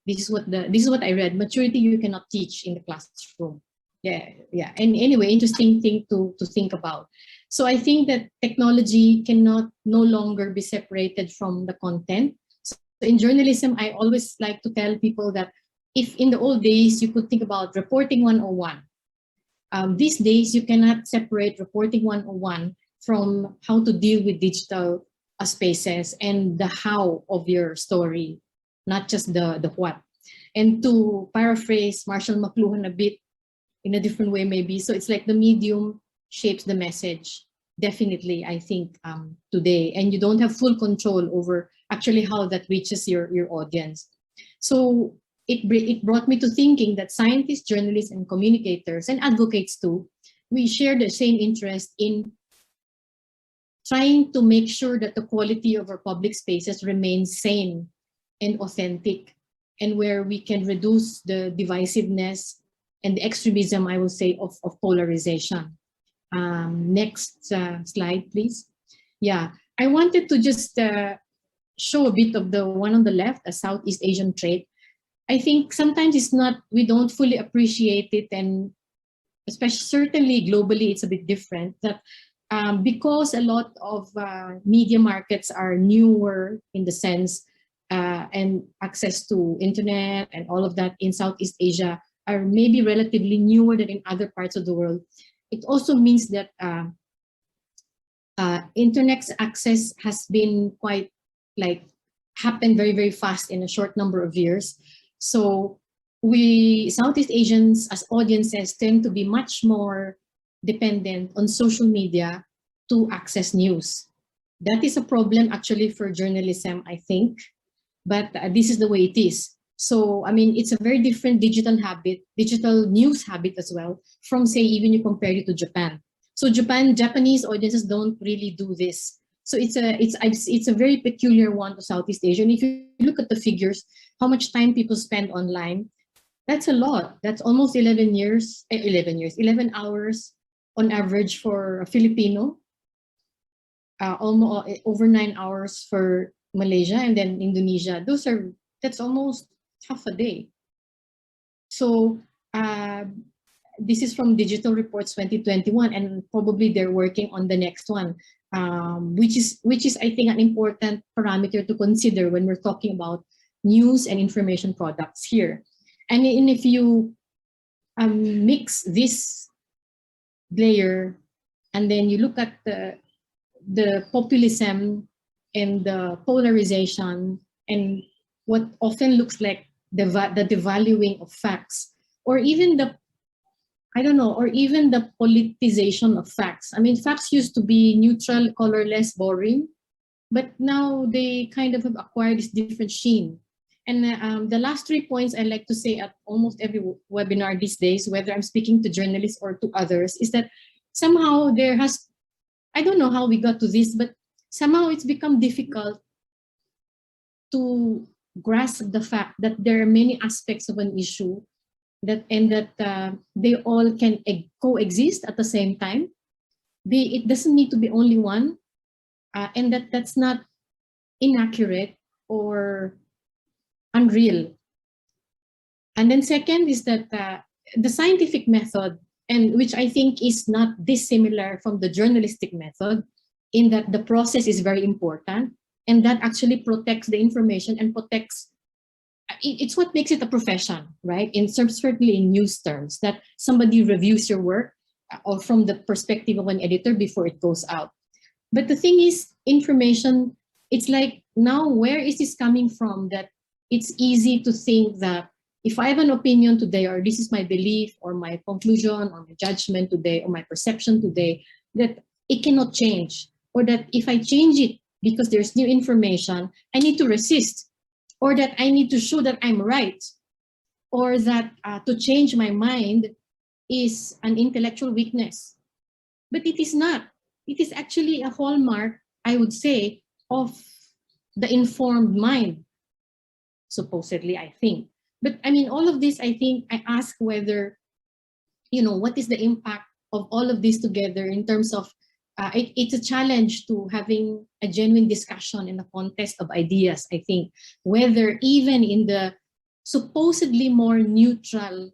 This is what I read. Maturity you cannot teach in the classroom. Yeah. And anyway, interesting thing to think about. So I think that technology cannot no longer be separated from the content. So in journalism, I always like to tell people that if in the old days you could think about reporting 101, these days you cannot separate reporting 101 from how to deal with digital spaces and the how of your story, not just the what. And to paraphrase Marshall McLuhan a bit in a different way maybe, so it's like the medium shapes the message, definitely, I think, today. And you don't have full control over actually how that reaches your audience. So it brought me to thinking that scientists, journalists, and communicators, and advocates too, we share the same interest in trying to make sure that the quality of our public spaces remains sane and authentic, and where we can reduce the divisiveness and the extremism, I will say, of polarization. Next slide, please. Yeah, I wanted to just show a bit of the one on the left, a Southeast Asian trait. I think sometimes it's not, we don't fully appreciate it, and especially certainly globally, it's a bit different, that because a lot of media markets are newer in the sense and access to internet and all of that in Southeast Asia are maybe relatively newer than in other parts of the world. It also means that internet access has been quite like happened very, very fast in a short number of years. So we Southeast Asians as audiences tend to be much more dependent on social media to access news. That is a problem actually for journalism, I think, but this is the way it is. So, I mean, it's a very different digital habit, digital news habit as well, from say, even you compare it to Japan. So Japanese audiences don't really do this. So it's a very peculiar one to Southeast Asia. And if you look at the figures, how much time people spend online, that's a lot. That's almost 11 hours on average for a Filipino, almost over 9 hours for Malaysia, and then Indonesia. That's almost half a day. So this is from Digital Reports 2021, and probably they're working on the next one, which is I think an important parameter to consider when we're talking about news and information products here. And if you mix this layer and then you look at the populism and the polarization and what often looks like the devaluing of facts, or even the politicization of facts. I mean, facts used to be neutral, colorless, boring, but now they kind of have acquired this different sheen. And the last 3 points I like to say at almost every webinar these days, whether I'm speaking to journalists or to others, is that somehow I don't know how we got to this, but somehow it's become difficult to grasp the fact that there are many aspects of an issue that they all can coexist at the same time. It doesn't need to be only one, and that's not inaccurate or unreal. And then second is that the scientific method, and which I think is not dissimilar from the journalistic method, in that the process is very important, and that actually protects the information and protects, it's what makes it a profession, right? Certainly in news terms, that somebody reviews your work or from the perspective of an editor before it goes out. But the thing is, information, it's like, now where is this coming from, that it's easy to think that if I have an opinion today, or this is my belief or my conclusion or my judgment today or my perception today, that it cannot change, or that if I change it because there's new information, I need to resist, or that I need to show that I'm right, or that to change my mind is an intellectual weakness. But it is not. It is actually a hallmark, I would say, of the informed mind, supposedly, I think. But I mean, all of this, I think, I ask whether, what is the impact of all of this together in terms of, it's a challenge to having a genuine discussion in the context of ideas, I think, whether even in the supposedly more neutral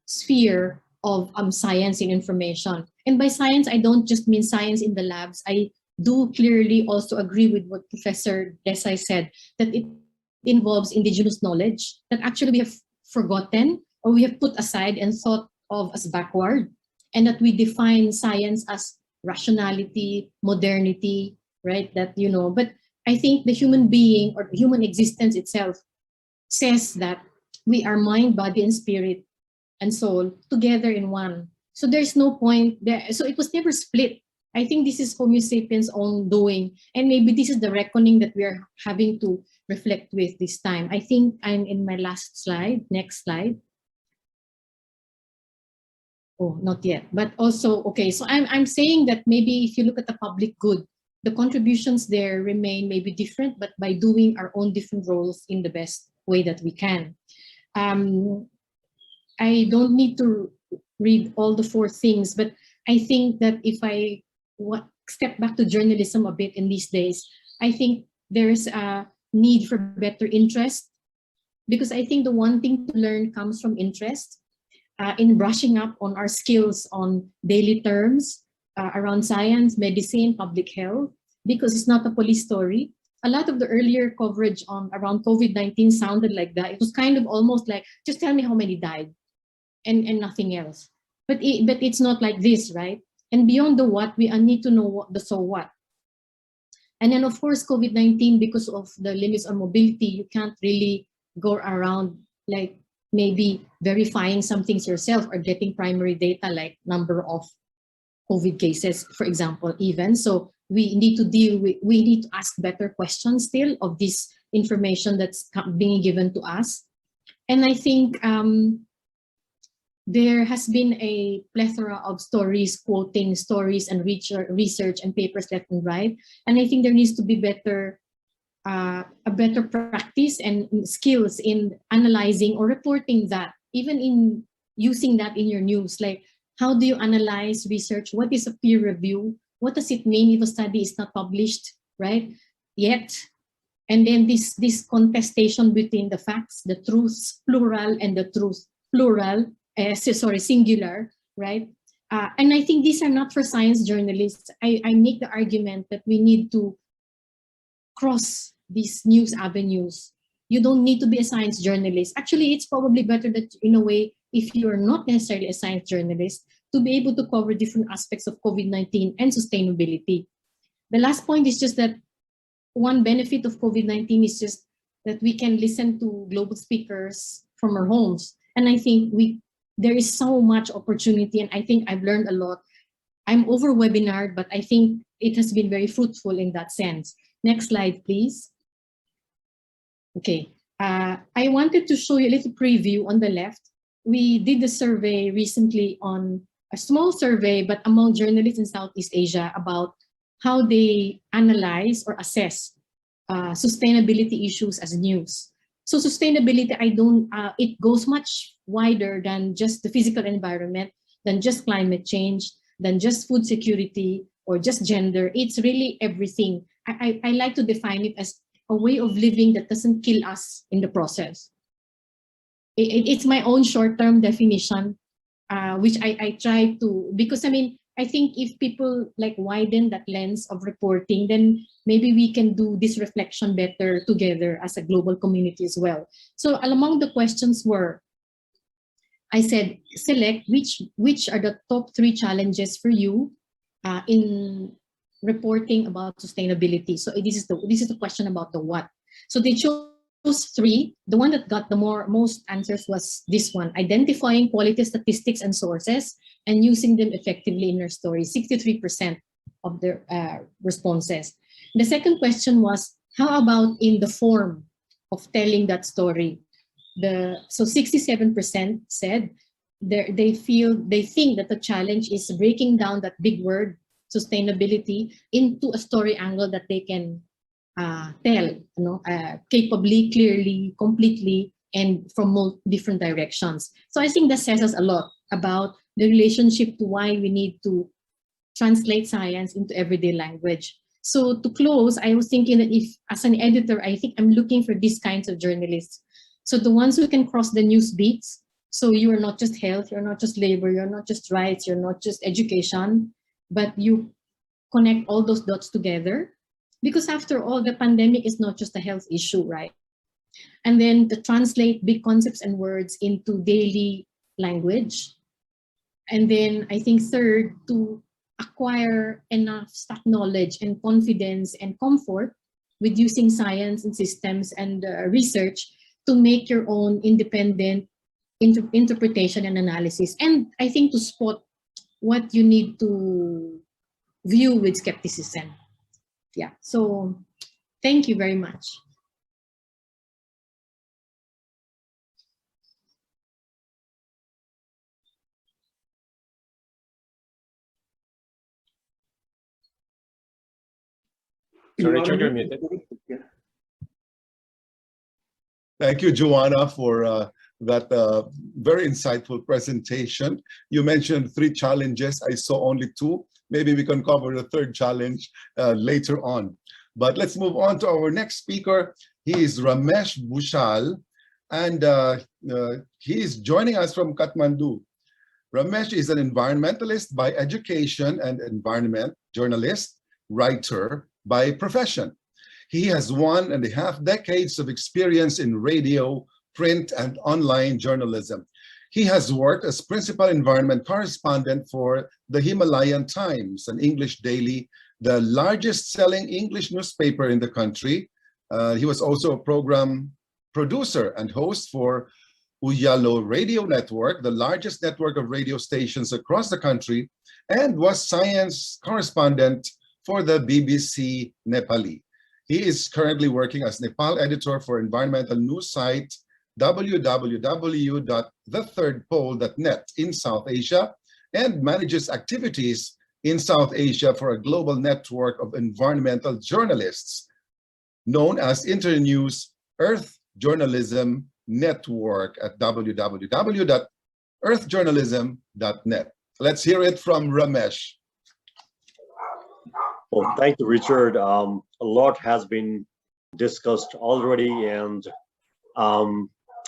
sphere of science and information. And by science, I don't just mean science in the labs. I do clearly also agree with what Professor Desai said, that it involves indigenous knowledge that actually we have forgotten or we have put aside and thought of as backward, and that we define science as rationality, modernity, right? That, but I think the human being or human existence itself says that we are mind, body, and spirit and soul together in one. So there's no point there. So it was never split. I think this is Homo sapiens' own doing. And maybe this is the reckoning that we are having to reflect with this time. I think I'm in my last slide. Next slide. Oh, not yet. But also, okay, so I'm saying that maybe if you look at the public good, the contributions there remain maybe different, but by doing our own different roles in the best way that we can. I don't need to read all the 4 things, but I think that if I step back to journalism a bit in these days, I think there's a need for better interest, because I think the one thing to learn comes from interest, in brushing up on our skills on daily terms around science, medicine, public health, because it's not a police story. A lot of the earlier coverage on around COVID-19 sounded like that. It was kind of almost like, just tell me how many died and nothing else. But it's not like this, right? And beyond the what, we need to know what the so what. And then of course, COVID-19, because of the limits on mobility, you can't really go around like maybe verifying some things yourself or getting primary data like number of COVID cases, for example, even. So we need to ask better questions still of this information that's being given to us. And I think there has been a plethora of stories, quoting stories and research and papers left and right. And I think there needs to be a better practice and skills in analyzing or reporting that, even in using that in your news. Like, how do you analyze research? What is a peer review? What does it mean if a study is not published, right, yet? And then this contestation between the facts, the truths, plural, and the truth, singular, right? And I think these are not for science journalists. I make the argument that we need to cross these news avenues. You don't need to be a science journalist. Actually, it's probably better that, in a way, if you're not necessarily a science journalist, to be able to cover different aspects of COVID-19 and sustainability. The last point is just that one benefit of COVID-19 is just that we can listen to global speakers from our homes. And I think there is so much opportunity, and I think I've learned a lot. I'm over webinared, but I think it has been very fruitful in that sense. Next slide, please. Okay, I wanted to show you a little preview on the left. We did a survey recently, on a small survey, but among journalists in Southeast Asia, about how they analyze or assess sustainability issues as news. So sustainability, it goes much wider than just the physical environment, than just climate change, than just food security, or just gender. It's really everything. I like to define it as a way of living that doesn't kill us in the process. It's my own short-term definition, which I try to, because I mean, I think if people like widen that lens of reporting, then maybe we can do this reflection better together as a global community as well. So among the questions were, I said, select which are the top 3 challenges for you in reporting about sustainability. So this is the question about the what. So they chose 3. The one that got the most answers was this one: identifying quality statistics and sources and using them effectively in your story. 63% of the responses. The second question was, how about in the form of telling that story? So 67% said they think that the challenge is breaking down that big word sustainability into a story angle that they can tell, capably, clearly, completely, and from different directions. So I think that says us a lot about the relationship to why we need to translate science into everyday language. So to close, I was thinking that if, as an editor, I think I'm looking for these kinds of journalists. So the ones who can cross the news beats. So you are not just health, you're not just labor, you're not just rights, you're not just education, but you connect all those dots together. Because after all, the pandemic is not just a health issue, right? And then to translate big concepts and words into daily language. And then I think third, to acquire enough stock knowledge and confidence and comfort with using science and systems and research to make your own independent interpretation and analysis. And I think to spot what you need to view with skepticism. Yeah, so thank you very much. Richard, you're muted. Thank you, Joanna, for that very insightful presentation. You mentioned 3 challenges. I saw only 2. Maybe we can cover the 3rd challenge later on. But let's move on to our next speaker. He is Ramesh Bhushal, and he is joining us from Kathmandu. Ramesh is an environmentalist by education and environment journalist, writer by profession. He has 1.5 decades of experience in radio, print, and online journalism. He has worked as principal environment correspondent for the Himalayan Times, an English daily, the largest selling English newspaper in the country. He was also a program producer and host for Uyalo Radio Network, the largest network of radio stations across the country, and was science correspondent for the BBC Nepali. He is currently working as Nepal editor for environmental news site www.thethirdpole.net in South Asia, and manages activities in South Asia for a global network of environmental journalists known as Internews Earth Journalism Network at www.earthjournalism.net. Let's hear it from Ramesh. Well, thank you, Richard. A lot has been discussed already, and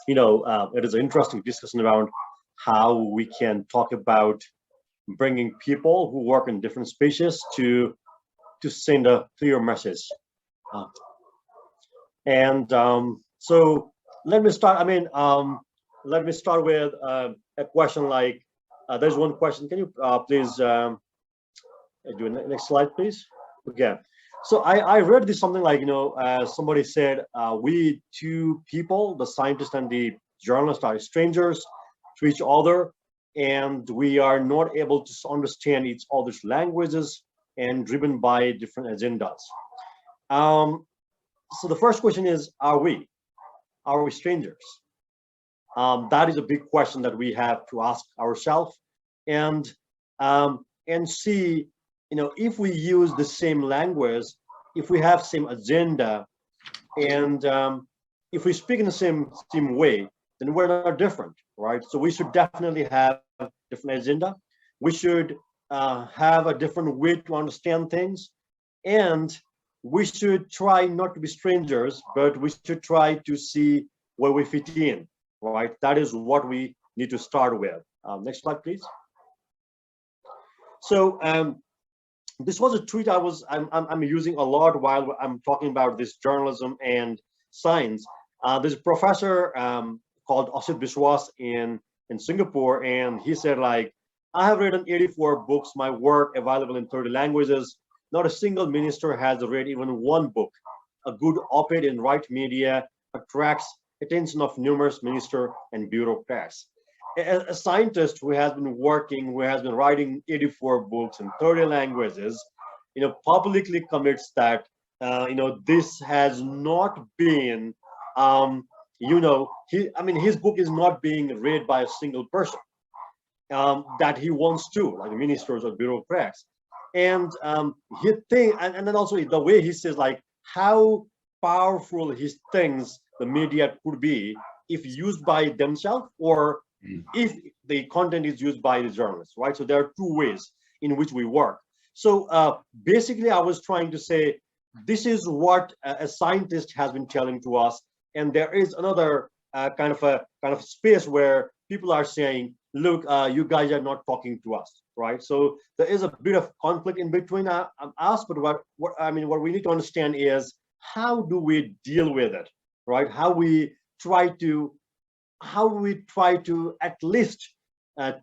it is an interesting discussion around how we can talk about bringing people who work in different spaces to send a clear message. So let me start. Let me start with a question like there's one question. Can you please do next slide, please? Okay. So I read this something like, somebody said, we 2 people, the scientist and the journalist, are strangers to each other, and we are not able to understand each other's languages and driven by different agendas. So the first question is, are we strangers? That is a big question that we have to ask ourselves, and see, if we use the same language, if we have same agenda, and if we speak in the same way, then we're not different, right? So we should definitely have a different agenda. We should have a different way to understand things, and we should try not to be strangers, but we should try to see where we fit in, right? That is what we need to start with. Next slide, please. So this was a tweet I'm using a lot while I'm talking about this journalism and science. There's a professor called Asit Biswas in Singapore, and he said, like, I have written 84 books, my work available in 30 languages. Not a single minister has read even 1 book. A good op-ed in right media attracts attention of numerous minister and bureaucrats. A scientist who has been writing 84 books in 30 languages, publicly commits that, this has not been, his book is not being read by a single person that he wants to, like ministers or bureaucrats. And and then also the way he says, like, how powerful he thinks the media could be if used by themselves or if the content is used by the journalists, right? So there are 2 ways in which we work. So basically, I was trying to say, this is what a scientist has been telling to us, and there is another kind of space where people are saying, look, you guys are not talking to us, right? So there is a bit of conflict in between us, but what we need to understand is, how do we deal with it, right? How we try to at least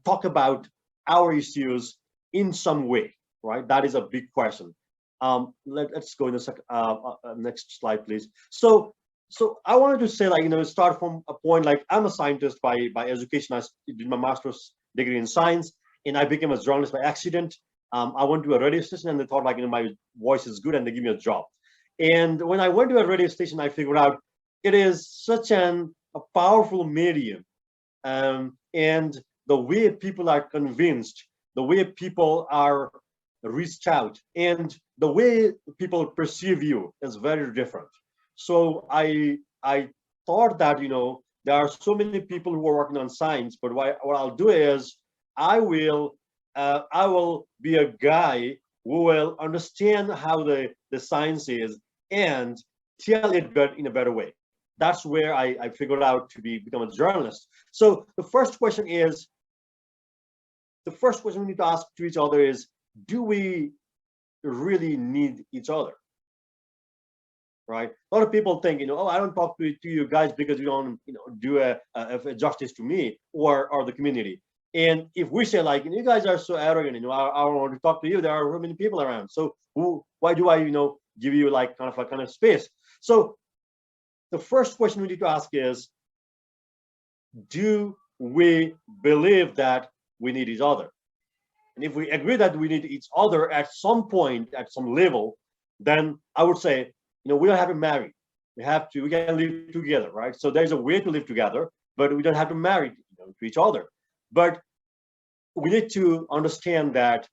talk about our issues in some way, right? That is a big question. Let's go in the next slide, please. So I wanted to say, like, start from a point, like, I'm a scientist by education. I did my master's degree in science, and I became a journalist by accident. I went to a radio station, and they thought, like, my voice is good, and they give me a job. And when I went to a radio station, I figured out it is such a powerful medium, and the way people are convinced, the way people are reached out, and the way people perceive you is very different. So I thought that, there are so many people who are working on science, but what I'll do is I will be a guy who will understand how the science is and tell it in a better way. That's where I figured out to become a journalist. So the first question we need to ask to each other is, do we really need each other? Right? A lot of people think, oh, I don't talk to you guys because you don't, do a justice to me or the community. And if we say like, you guys are so arrogant, I don't want to talk to you. There are so many people around. So why do I, give you like kind of space? So the first question we need to ask is, do we believe that we need each other? And if we agree that we need each other at some point, at some level, then I would say, we don't have to marry. We can live together, right? So there's a way to live together, but we don't have to marry to each other. But we need to understand that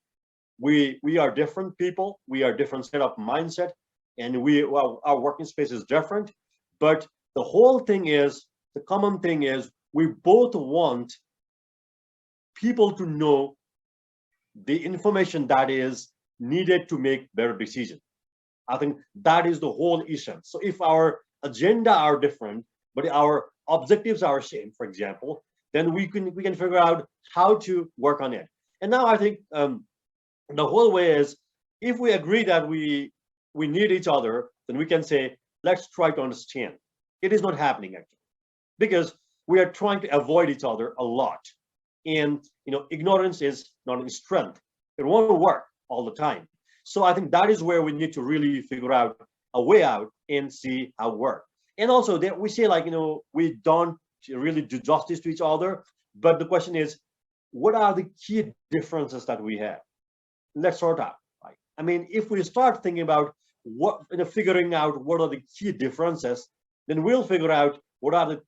we are different people. We are different set of mindset, and our working space is different. But the common thing is, we both want people to know the information that is needed to make better decisions. I think that is the whole essence. So if our agenda are different, but our objectives are same, for example, then we can figure out how to work on it. And now I think the whole way is, if we agree that we need each other, then we can say, let's try to understand. It is not happening actually, because we are trying to avoid each other a lot. And ignorance is not a strength. It won't work all the time. So I think that is where we need to really figure out a way out and see how it works. And also that we say like, we don't really do justice to each other, but the question is, what are the key differences that we have? Let's sort out. Right? I mean, if we start thinking about figuring out what are the key differences, then we'll figure out what are the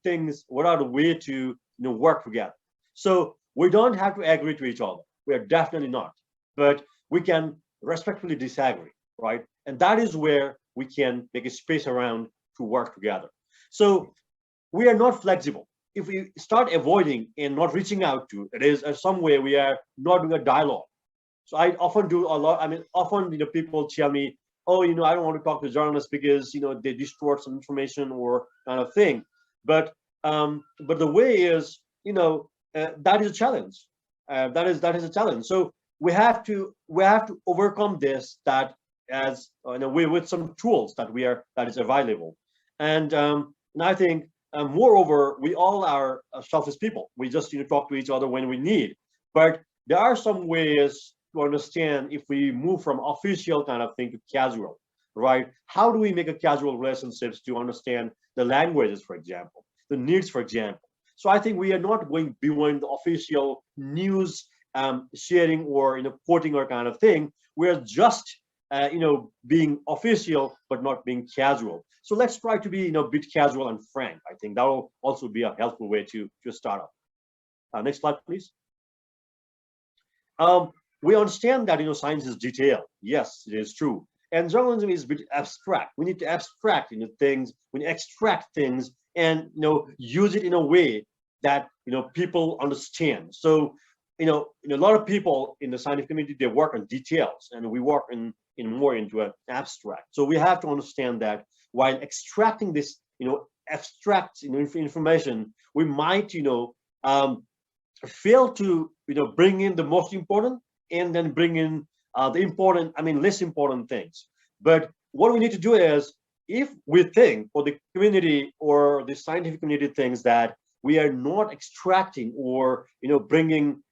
way to work together. So we don't have to agree to each other. We are definitely not, but we can respectfully disagree, right? And that is where we can make a space around to work together. So we are not flexible. If we start avoiding and not reaching out to, it is some way we are not doing a dialogue. So I often do a lot. I mean, often people tell me, oh, I don't want to talk to journalists because they distort some information or kind of thing. But the way is, that is a challenge. That is a challenge. So we have to overcome this, that as in a way, with some tools that is available. And I think moreover, we all are selfish people. We just talk to each other when we need. But there are some ways to understand if we move from official kind of thing to casual, right? How do we make a casual relationships to understand the languages, for example, the needs, for example? So I think we are not going beyond the official news sharing or quoting or kind of thing. We're just being official but not being casual. So let's try to be a bit casual and frank. I think that will also be a helpful way to start up. Next slide, please. We understand that science is detailed. Yes, it is true. And journalism is a bit abstract. We need to abstract things. We extract things and use it in a way that people understand. So a lot of people in the scientific community, they work on details, and we work in more into an abstract. So we have to understand that while extracting this abstract information, we might fail to bring in the most important, and then bring in the less important things. But what we need to do is, if we think, or the community or the scientific community thinks that we are not extracting or bringing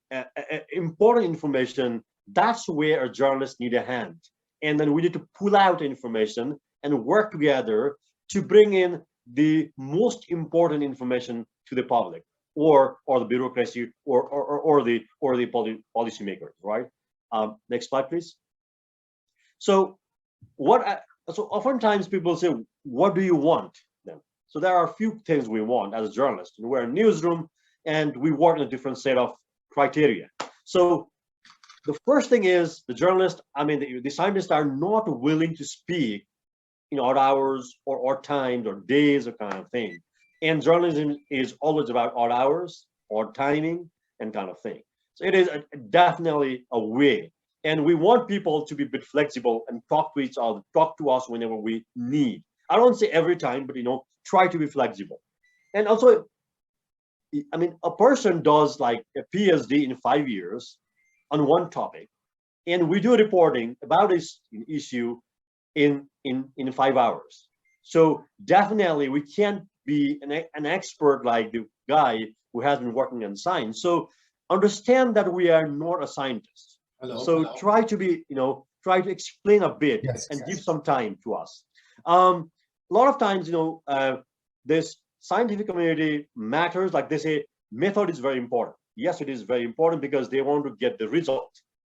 important information, that's where a journalist need a hand. And then we need to pull out information and work together to bring in the most important information to the public, or the bureaucracy, or the policymakers, right? Next slide, please. So oftentimes people say, what do you want then? So there are a few things we want as a journalist. We're a newsroom and we work in a different set of criteria. So the first thing is, the journalists, the scientists are not willing to speak odd hours or times or days or kind of thing. And journalism is always about odd hours, odd timing, and kind of thing. So it is definitely a way. And we want people to be a bit flexible and talk to each other, talk to us whenever we need. I don't say every time, but try to be flexible. And also, I mean, a person does like a PhD in 5 years on one topic, and we do reporting about this issue in 5 hours. So definitely we can't be an expert like the guy who has been working in science. So understand that we are not a scientist. So try to be, try to explain a bit and give some time to us. A lot of times, this scientific community matters, like they say, method is very important. Yes, it is very important because they want to get the result.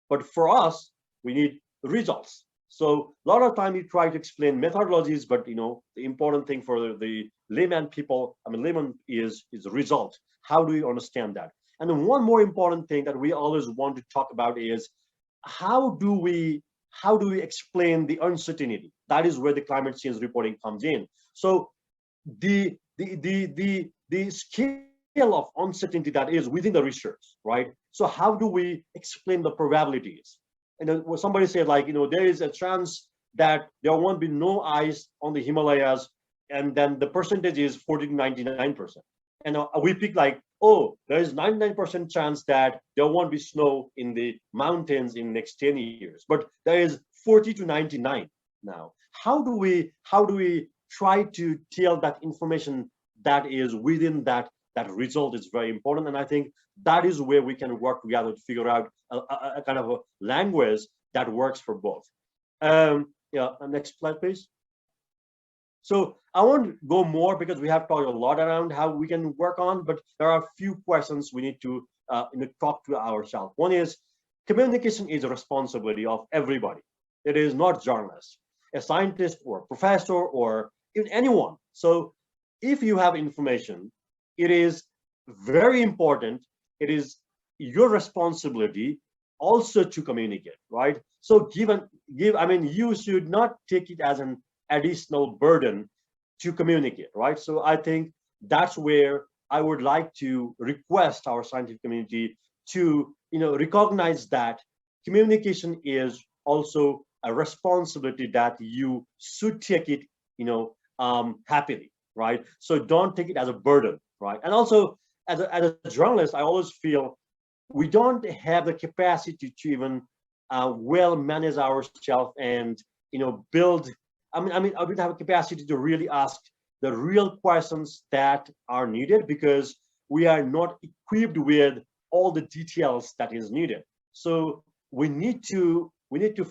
But for us, we need results. So a lot of time you try to explain methodologies, but the important thing for the layman people, layman is the result. How do you understand that? And then one more important thing that we always want to talk about is how do we explain the uncertainty? That is where the climate change reporting comes in. So the scale of uncertainty that is within the research, right? So how do we explain the probabilities? And when somebody said, like, there is a chance that there won't be no ice on the Himalayas, and then the percentage is 40 to 99%. And we pick like, oh, there is 99% chance that there won't be snow in the mountains in the next 10 years, but there is 40 to 99 now. How do we try to tell that information that is within that result is very important. And I think that is where we can work together to figure out a kind of a language that works for both. Yeah, next slide, please. So I won't go more because we have talked a lot around how we can work on, but there are a few questions we need to talk to ourselves. One is communication is a responsibility of everybody. It is not journalists, a scientist or a professor or even anyone. So if you have information, it is very important. It is your responsibility also to communicate, right? So you should not take it as an additional burden to communicate, right? So I think that's where I would like to request our scientific community to, recognize that communication is also a responsibility that you should take it, happily, right? So don't take it as a burden, right? And also as a journalist, I always feel we don't have the capacity to even well manage ourselves and, build. I don't have a capacity to really ask the real questions that are needed because we are not equipped with all the details that is needed. So we need to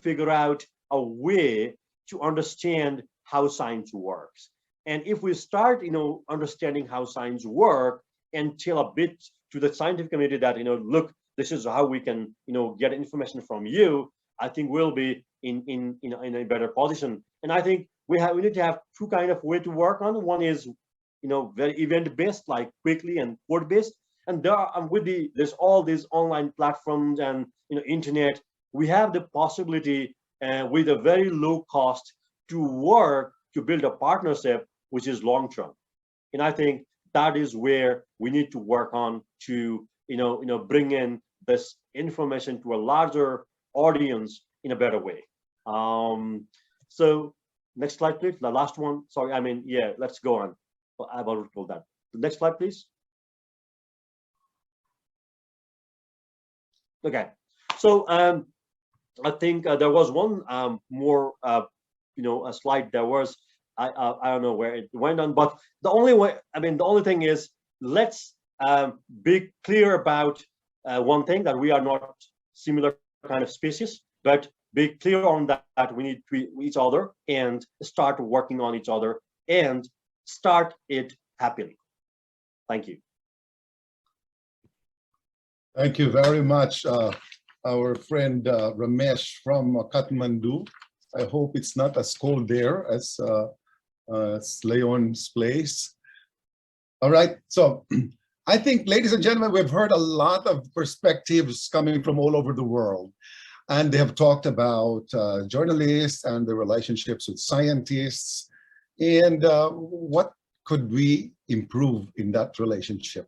figure out a way to understand how science works. And if we start, understanding how science works and tell a bit to the scientific community that, look, this is how we can, get information from you, I think we'll be in a better position. And I think we need to have two kind of way to work on. One is, very event-based, like quickly and quote-based. And there's all these online platforms and internet. We have the possibility with a very low cost to work to build a partnership which is long-term. And I think that is where we need to work on to bring in this information to a larger audience in a better way. So next slide, please. The last one. Sorry, yeah, let's go on. I've already told that. The next slide, please. Okay. So I think there was one more, a slide. There was, I don't know where it went on, but the only thing is, let's be clear about one thing, that we are not similar kind of species, but be clear on that we need each other and start working on each other and start it happily. Thank you. Thank you very much, our friend Ramesh from Kathmandu. I hope it's not as cold there as Leon's place. All right, so I think, ladies and gentlemen, we've heard a lot of perspectives coming from all over the world. And they have talked about journalists and the relationships with scientists and what could we improve in that relationship?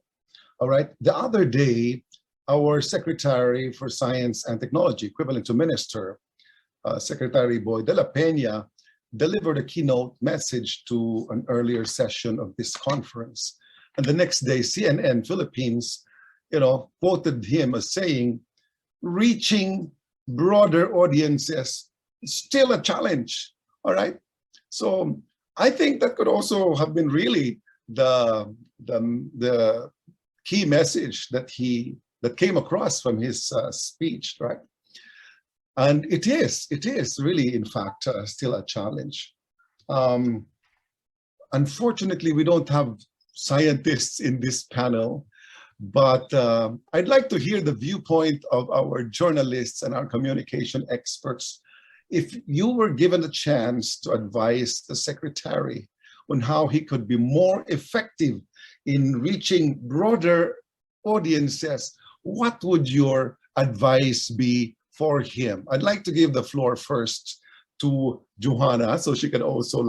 All right. The other day, our Secretary for Science and Technology, equivalent to Minister, Secretary Boy de la Peña, delivered a keynote message to an earlier session of this conference. And the next day, CNN Philippines, quoted him as saying, reaching broader audiences is still a challenge. All right. So I think that could also have been really the key message that came across from his speech, right? And it is really, in fact, still a challenge. Unfortunately, we don't have scientists in this panel, but I'd like to hear the viewpoint of our journalists and our communication experts. If you were given a chance to advise the Secretary on how he could be more effective in reaching broader audiences, what would your advice be for him? I'd like to give the floor first to Joanna so she can also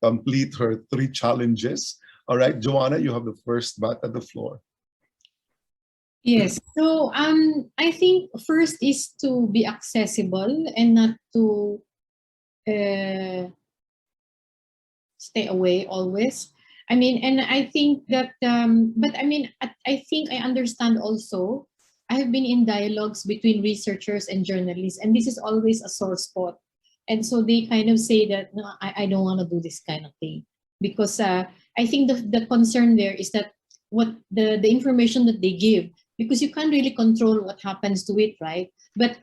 complete her 3 challenges. All right, Joanna, you have the first bat at the floor. Yes. So I think first is to be accessible and not to stay away always. I mean, and I think that, but I mean, I think I understand also. I have been in dialogues between researchers and journalists, and this is always a sore spot. And so they kind of say that, no, I don't want to do this kind of thing. Because I think the concern there is that what the information that they give, because you can't really control what happens to it, right? But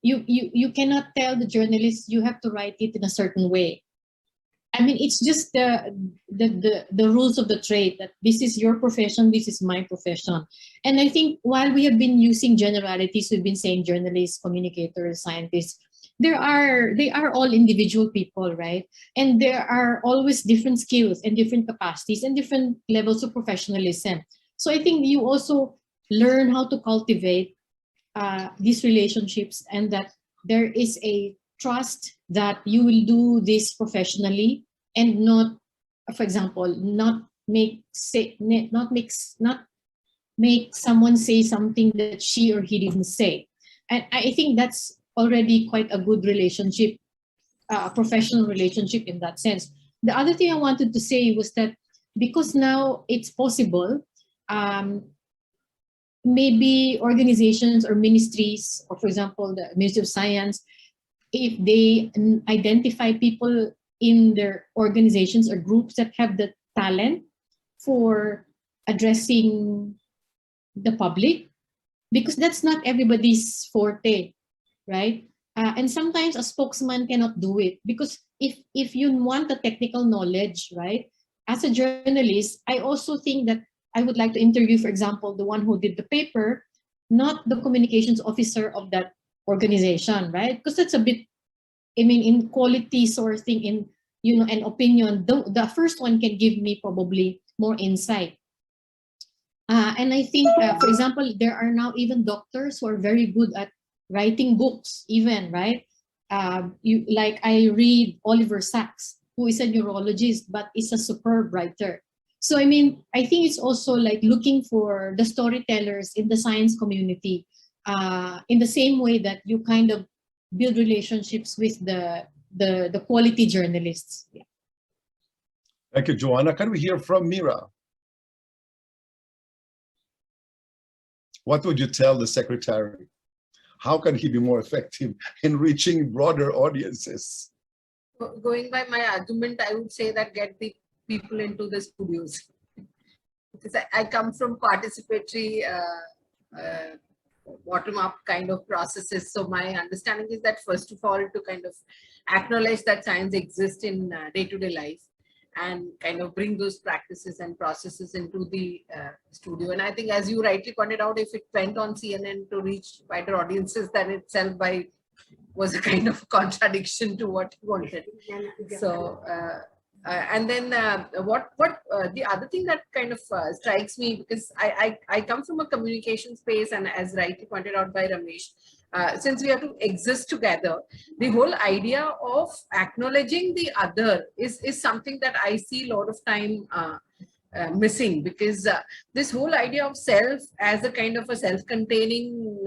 you cannot tell the journalist you have to write it in a certain way. I mean, it's just the rules of the trade, that this is your profession, this is my profession. And I think while we have been using generalities, we've been saying journalists, communicators, scientists, they are all individual people, right? And there are always different skills and different capacities and different levels of professionalism. So I think you also learn how to cultivate these relationships, and that there is a trust that you will do this professionally and not, for example, not make someone say something that she or he didn't say. And I think that's already quite a good relationship, a professional relationship in that sense. The other thing I wanted to say was that because now it's possible, maybe organizations or ministries, or for example, the Ministry of Science, if they identify people in their organizations or groups that have the talent for addressing the public, because that's not everybody's forte, right? And sometimes a spokesman cannot do it, because if you want the technical knowledge, right? As a journalist, I also think that I would like to interview, for example, the one who did the paper, not the communications officer of that organization, right? Because that's a bit, I mean, in quality sourcing, in, an opinion, the first one can give me probably more insight. And I think, for example, there are now even doctors who are very good at writing books, even, right? Like I read Oliver Sacks, who is a neurologist, but is a superb writer. So, I mean, I think it's also like looking for the storytellers in the science community, in the same way that you kind of build relationships with the quality journalists. Yeah. Thank you, Joanna. Can we hear from Mira? What would you tell the Secretary? How can he be more effective in reaching broader audiences? Going by my argument, I would say that get the people into the studios. Because I come from participatory bottom-up kind of processes. So my understanding is that first of all, to kind of acknowledge that science exists in day-to-day life and kind of bring those practices and processes into the studio. And I think, as you rightly pointed out, if it went on CNN to reach wider audiences, then itself was a kind of contradiction to what he wanted. So, and then what the other thing that kind of strikes me, because I come from a communication space, and as rightly pointed out by Ramesh, since we have to exist together, the whole idea of acknowledging the other is something that I see a lot of time missing, because this whole idea of self as a kind of a self-containing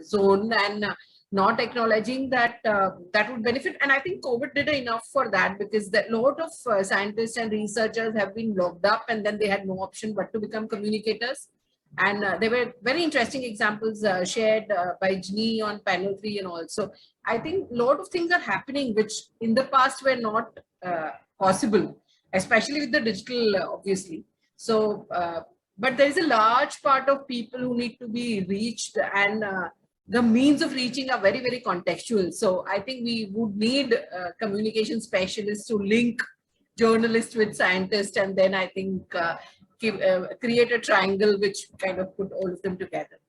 zone, and not acknowledging that that would benefit. And I think COVID did enough for that, because a lot of scientists and researchers have been locked up, and then they had no option but to become communicators. And there were very interesting examples shared by Jini on panel 3 and all. So I think a lot of things are happening which in the past were not possible, especially with the digital, obviously. So, but there is a large part of people who need to be reached, and the means of reaching are very, very contextual. So I think we would need communication specialists to link journalists with scientists, and then I think create a triangle which kind of put all of them together.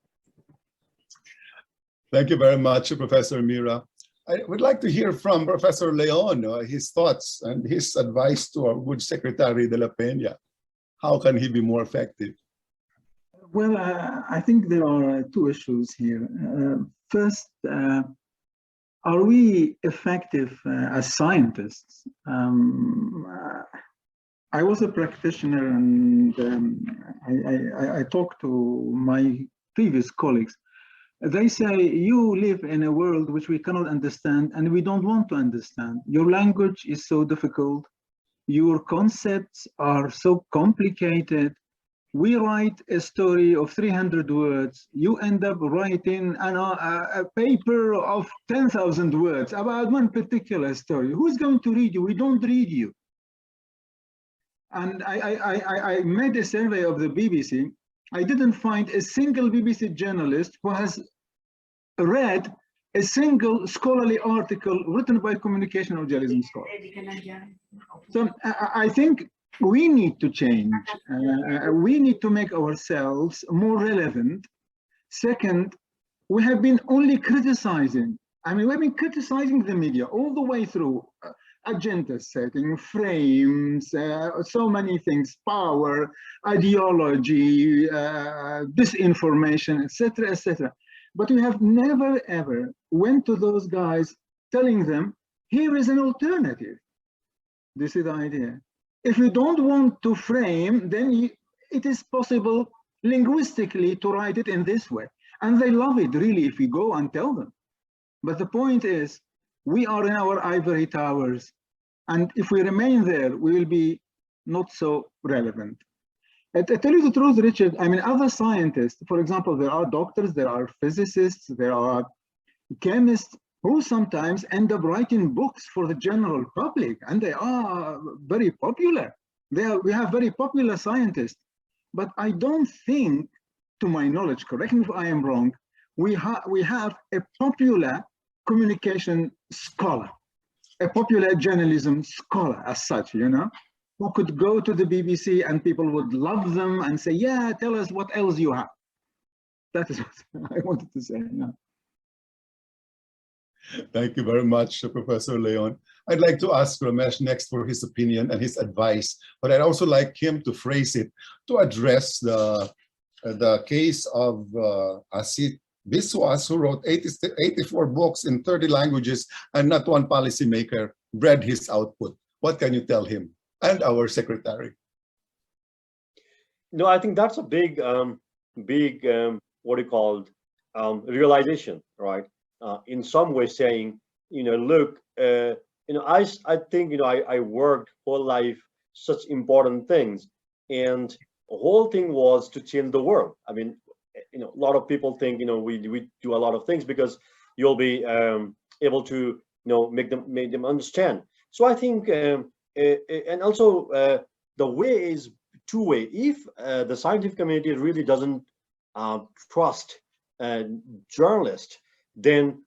Thank you very much, Professor Mira. I would like to hear from Professor Leon, his thoughts and his advice to our good Secretary de la Peña. How can he be more effective? Well, I think there are two issues here. First, are we effective as scientists? I was a practitioner, and I talked to my previous colleagues. They say, you live in a world which we cannot understand, and we don't want to understand. Your language is so difficult. Your concepts are so complicated. We write a story of 300 words. You end up writing a paper of 10,000 words about one particular story. Who's going to read you? We don't read you. And I made a survey of the BBC. I didn't find a single BBC journalist who has read a single scholarly article written by communication or journalism scholars. So I think we need to change. We need to make ourselves more relevant. Second, we have been only criticizing. I mean, we've been criticizing the media all the way through. Agenda setting, frames, so many things, power, ideology, disinformation, etc., etc. But we have never, ever went to those guys telling them, here is an alternative. This is the idea. If you don't want to frame, then it is possible linguistically to write it in this way. And they love it, really, if we go and tell them. But the point is, we are in our ivory towers, and if we remain there, we will be not so relevant. I tell you the truth, Richard, I mean, other scientists, for example, there are doctors, there are physicists, there are chemists who sometimes end up writing books for the general public, and they are very popular. We have very popular scientists, but I don't think, to my knowledge, correct me if I am wrong, we have a popular communication scholar, a popular journalism scholar as such, you know, who could go to the BBC and people would love them and say, yeah, tell us what else you have. That is what I wanted to say. Yeah. Thank you very much, Professor Leon. I'd like to ask Ramesh next for his opinion and his advice, but I'd also like him to phrase it to address the case of Asit Biswas, who wrote 84 books in 30 languages, and not one policymaker read his output. What can you tell him and our secretary? No, I think that's a big, what you call realization, right? In some way, saying, look, I think, I worked whole life such important things, and the whole thing was to change the world. I mean, a lot of people think, we do a lot of things because you'll be able to, make them understand. So I think, and also the way is two-way. If the scientific community really doesn't trust journalists, then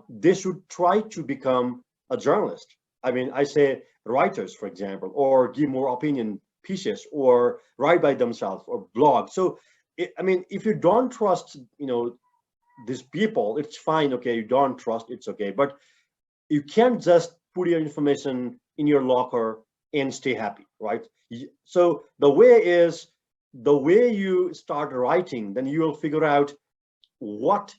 they should try to become a journalist. I mean, I say writers, for example, or give more opinion pieces, or write by themselves, or blog. So I mean, if you don't trust, these people, it's fine. Okay, you don't trust, it's okay. But you can't just put your information in your locker and stay happy, right? So the way is, the way you start writing, then you will figure out what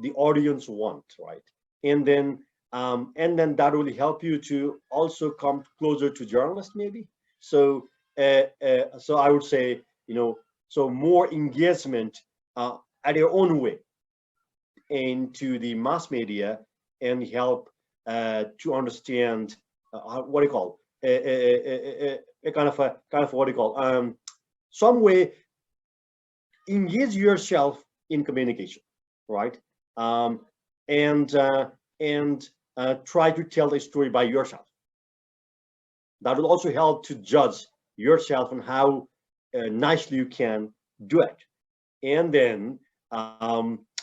the audience want, right? And then that will help you to also come closer to journalists, maybe. So so I would say, so more engagement at your own way into the mass media, and help to understand what do you call a kind of what do you call some way engage yourself in communication, right? And try to tell the story by yourself. That will also help to judge yourself and how nicely you can do it. And then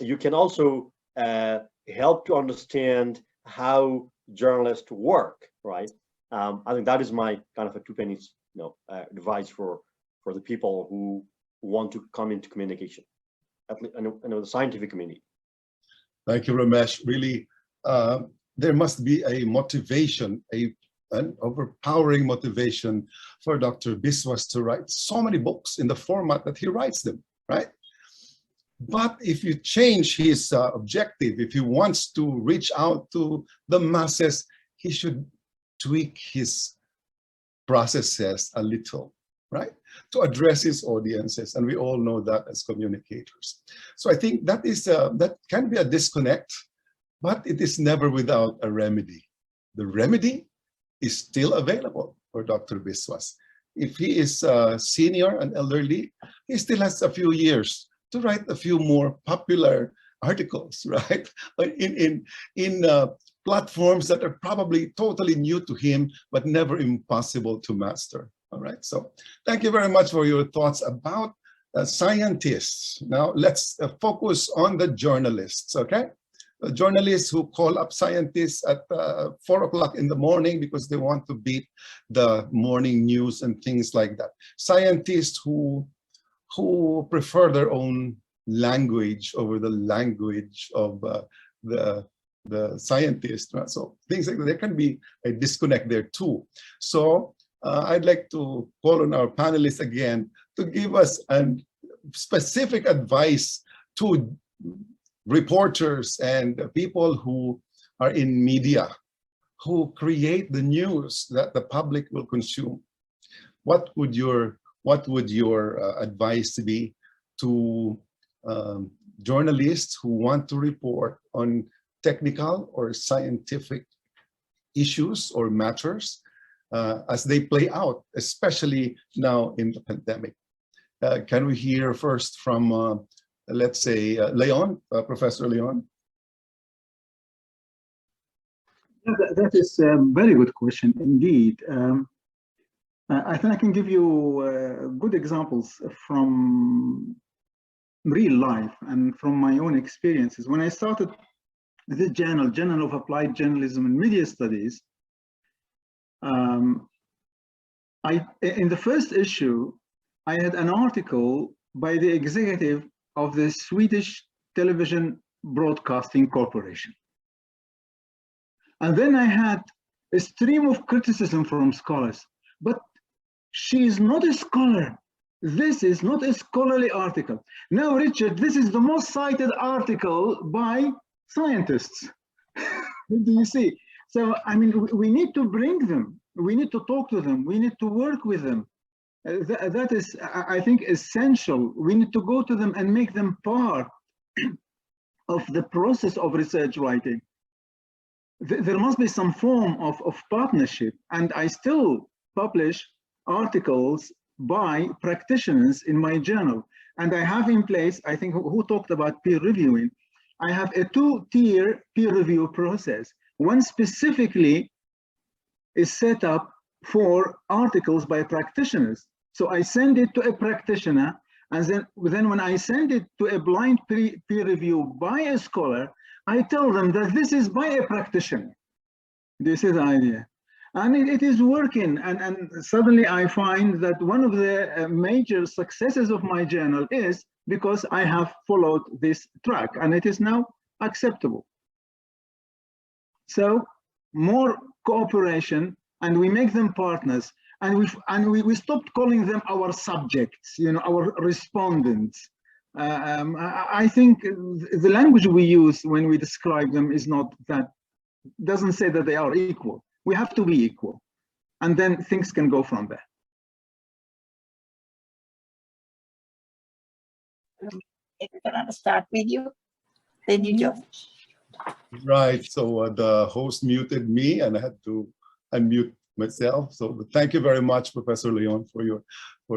you can also help to understand how journalists work, right? I think that is my kind of a two pennies, advice for the people who want to come into communication, at least, the scientific community. Thank you, Ramesh. Really, there must be a motivation, an overpowering motivation for Dr. Biswas to write so many books in the format that he writes them, right? But if you change his objective, if he wants to reach out to the masses, he should tweak his processes a little, right? To address his audiences, and we all know that as communicators. So I think that is that can be a disconnect, but it is never without a remedy. The remedy is still available for Dr. Biswas. If he is senior and elderly, he still has a few years to write a few more popular articles, right? In platforms that are probably totally new to him, but never impossible to master. All right, so thank you very much for your thoughts about scientists. Now let's focus on the journalists, okay? The journalists who call up scientists at 4 o'clock in the morning because they want to beat the morning news and things like that. Scientists who prefer their own language over the language of the scientist. Right? So things like that, there can be a disconnect there too. So I'd like to call on our panelists again to give us specific advice to reporters and people who are in media, who create the news that the public will consume. What would your advice be to journalists who want to report on technical or scientific issues or matters as they play out, especially now in the pandemic? Can we hear first from, let's say, Leon, Professor Leon? That is a very good question indeed. I think I can give you good examples from real life and from my own experiences. When I started the Journal of Applied Journalism and Media Studies, in the first issue, I had an article by the executive of the Swedish Television Broadcasting Corporation. And then I had a stream of criticism from scholars, but she is not a scholar. This is not a scholarly article. Now, Richard, this is the most cited article by scientists. Do you see? So, I mean, we need to bring them. We need to talk to them. We need to work with them. That is, I think, essential. We need to go to them and make them part of the process of research writing. There must be some form of partnership. And I still publish articles by practitioners in my journal. And I have in place, I think, who talked about peer reviewing. I have a two-tier peer review process. One specifically is set up for articles by practitioners. So I send it to a practitioner, and then when I send it to a blind peer review by a scholar, I tell them that this is by a practitioner. This is the idea. And it is working. And suddenly I find that one of the major successes of my journal is because I have followed this track, and it is now acceptable. So more cooperation, and we make them partners, and we stopped calling them our subjects, our respondents. I think the language we use when we describe them is not that, doesn't say that they are equal. We have to be equal, and then things can go from there. Can I start with you? Then you join. Right. So the host muted me, and I had to unmute myself. So thank you very much, Professor Leon, for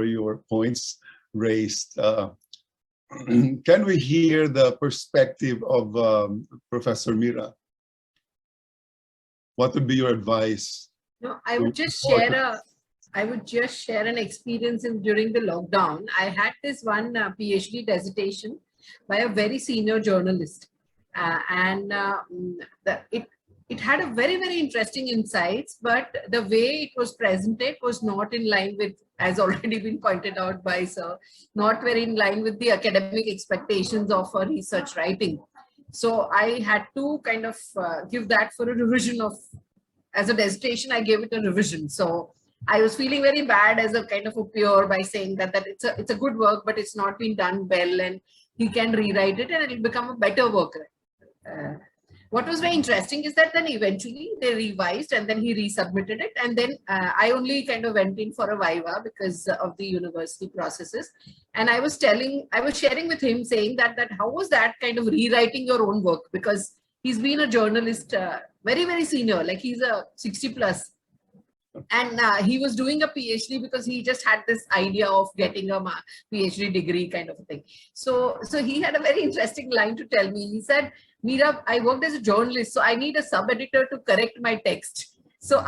your points raised. Can we hear the perspective of Professor Mira? What would be your advice? No, I would just share an experience during the lockdown. I had this one PhD dissertation by a very senior journalist, it had a very, very interesting insights, but the way it was presented was not in line with, as already been pointed out by Sir, not very in line with the academic expectations of research writing. So I had to kind of give that for a revision of, as a dissertation, I gave it a revision. So I was feeling very bad as a kind of a peer by saying that it's a good work, but it's not been done well, and he can rewrite it and it'll become a better work. What was very interesting is that then eventually they revised and then he resubmitted it, and then I only kind of went in for a viva because of the university processes, and I was sharing with him saying that how was that kind of rewriting your own work, because he's been a journalist, very, very senior, like he's a 60 plus. And he was doing a PhD because he just had this idea of getting a PhD degree kind of a thing. So he had a very interesting line to tell me. He said, Meera, I worked as a journalist, so I need a sub-editor to correct my text. So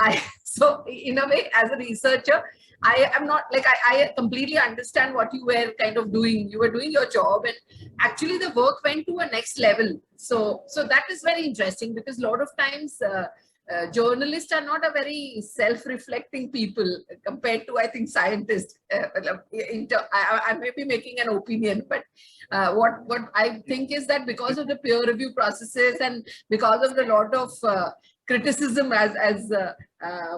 in a way, as a researcher, I am not like, I completely understand what you were kind of doing. You were doing your job, and actually the work went to a next level. So that is very interesting, because a lot of times, journalists are not a very self-reflecting people compared to, I think, scientists. I may be making an opinion, but what I think is that because of the peer review processes and because of the lot of criticism, as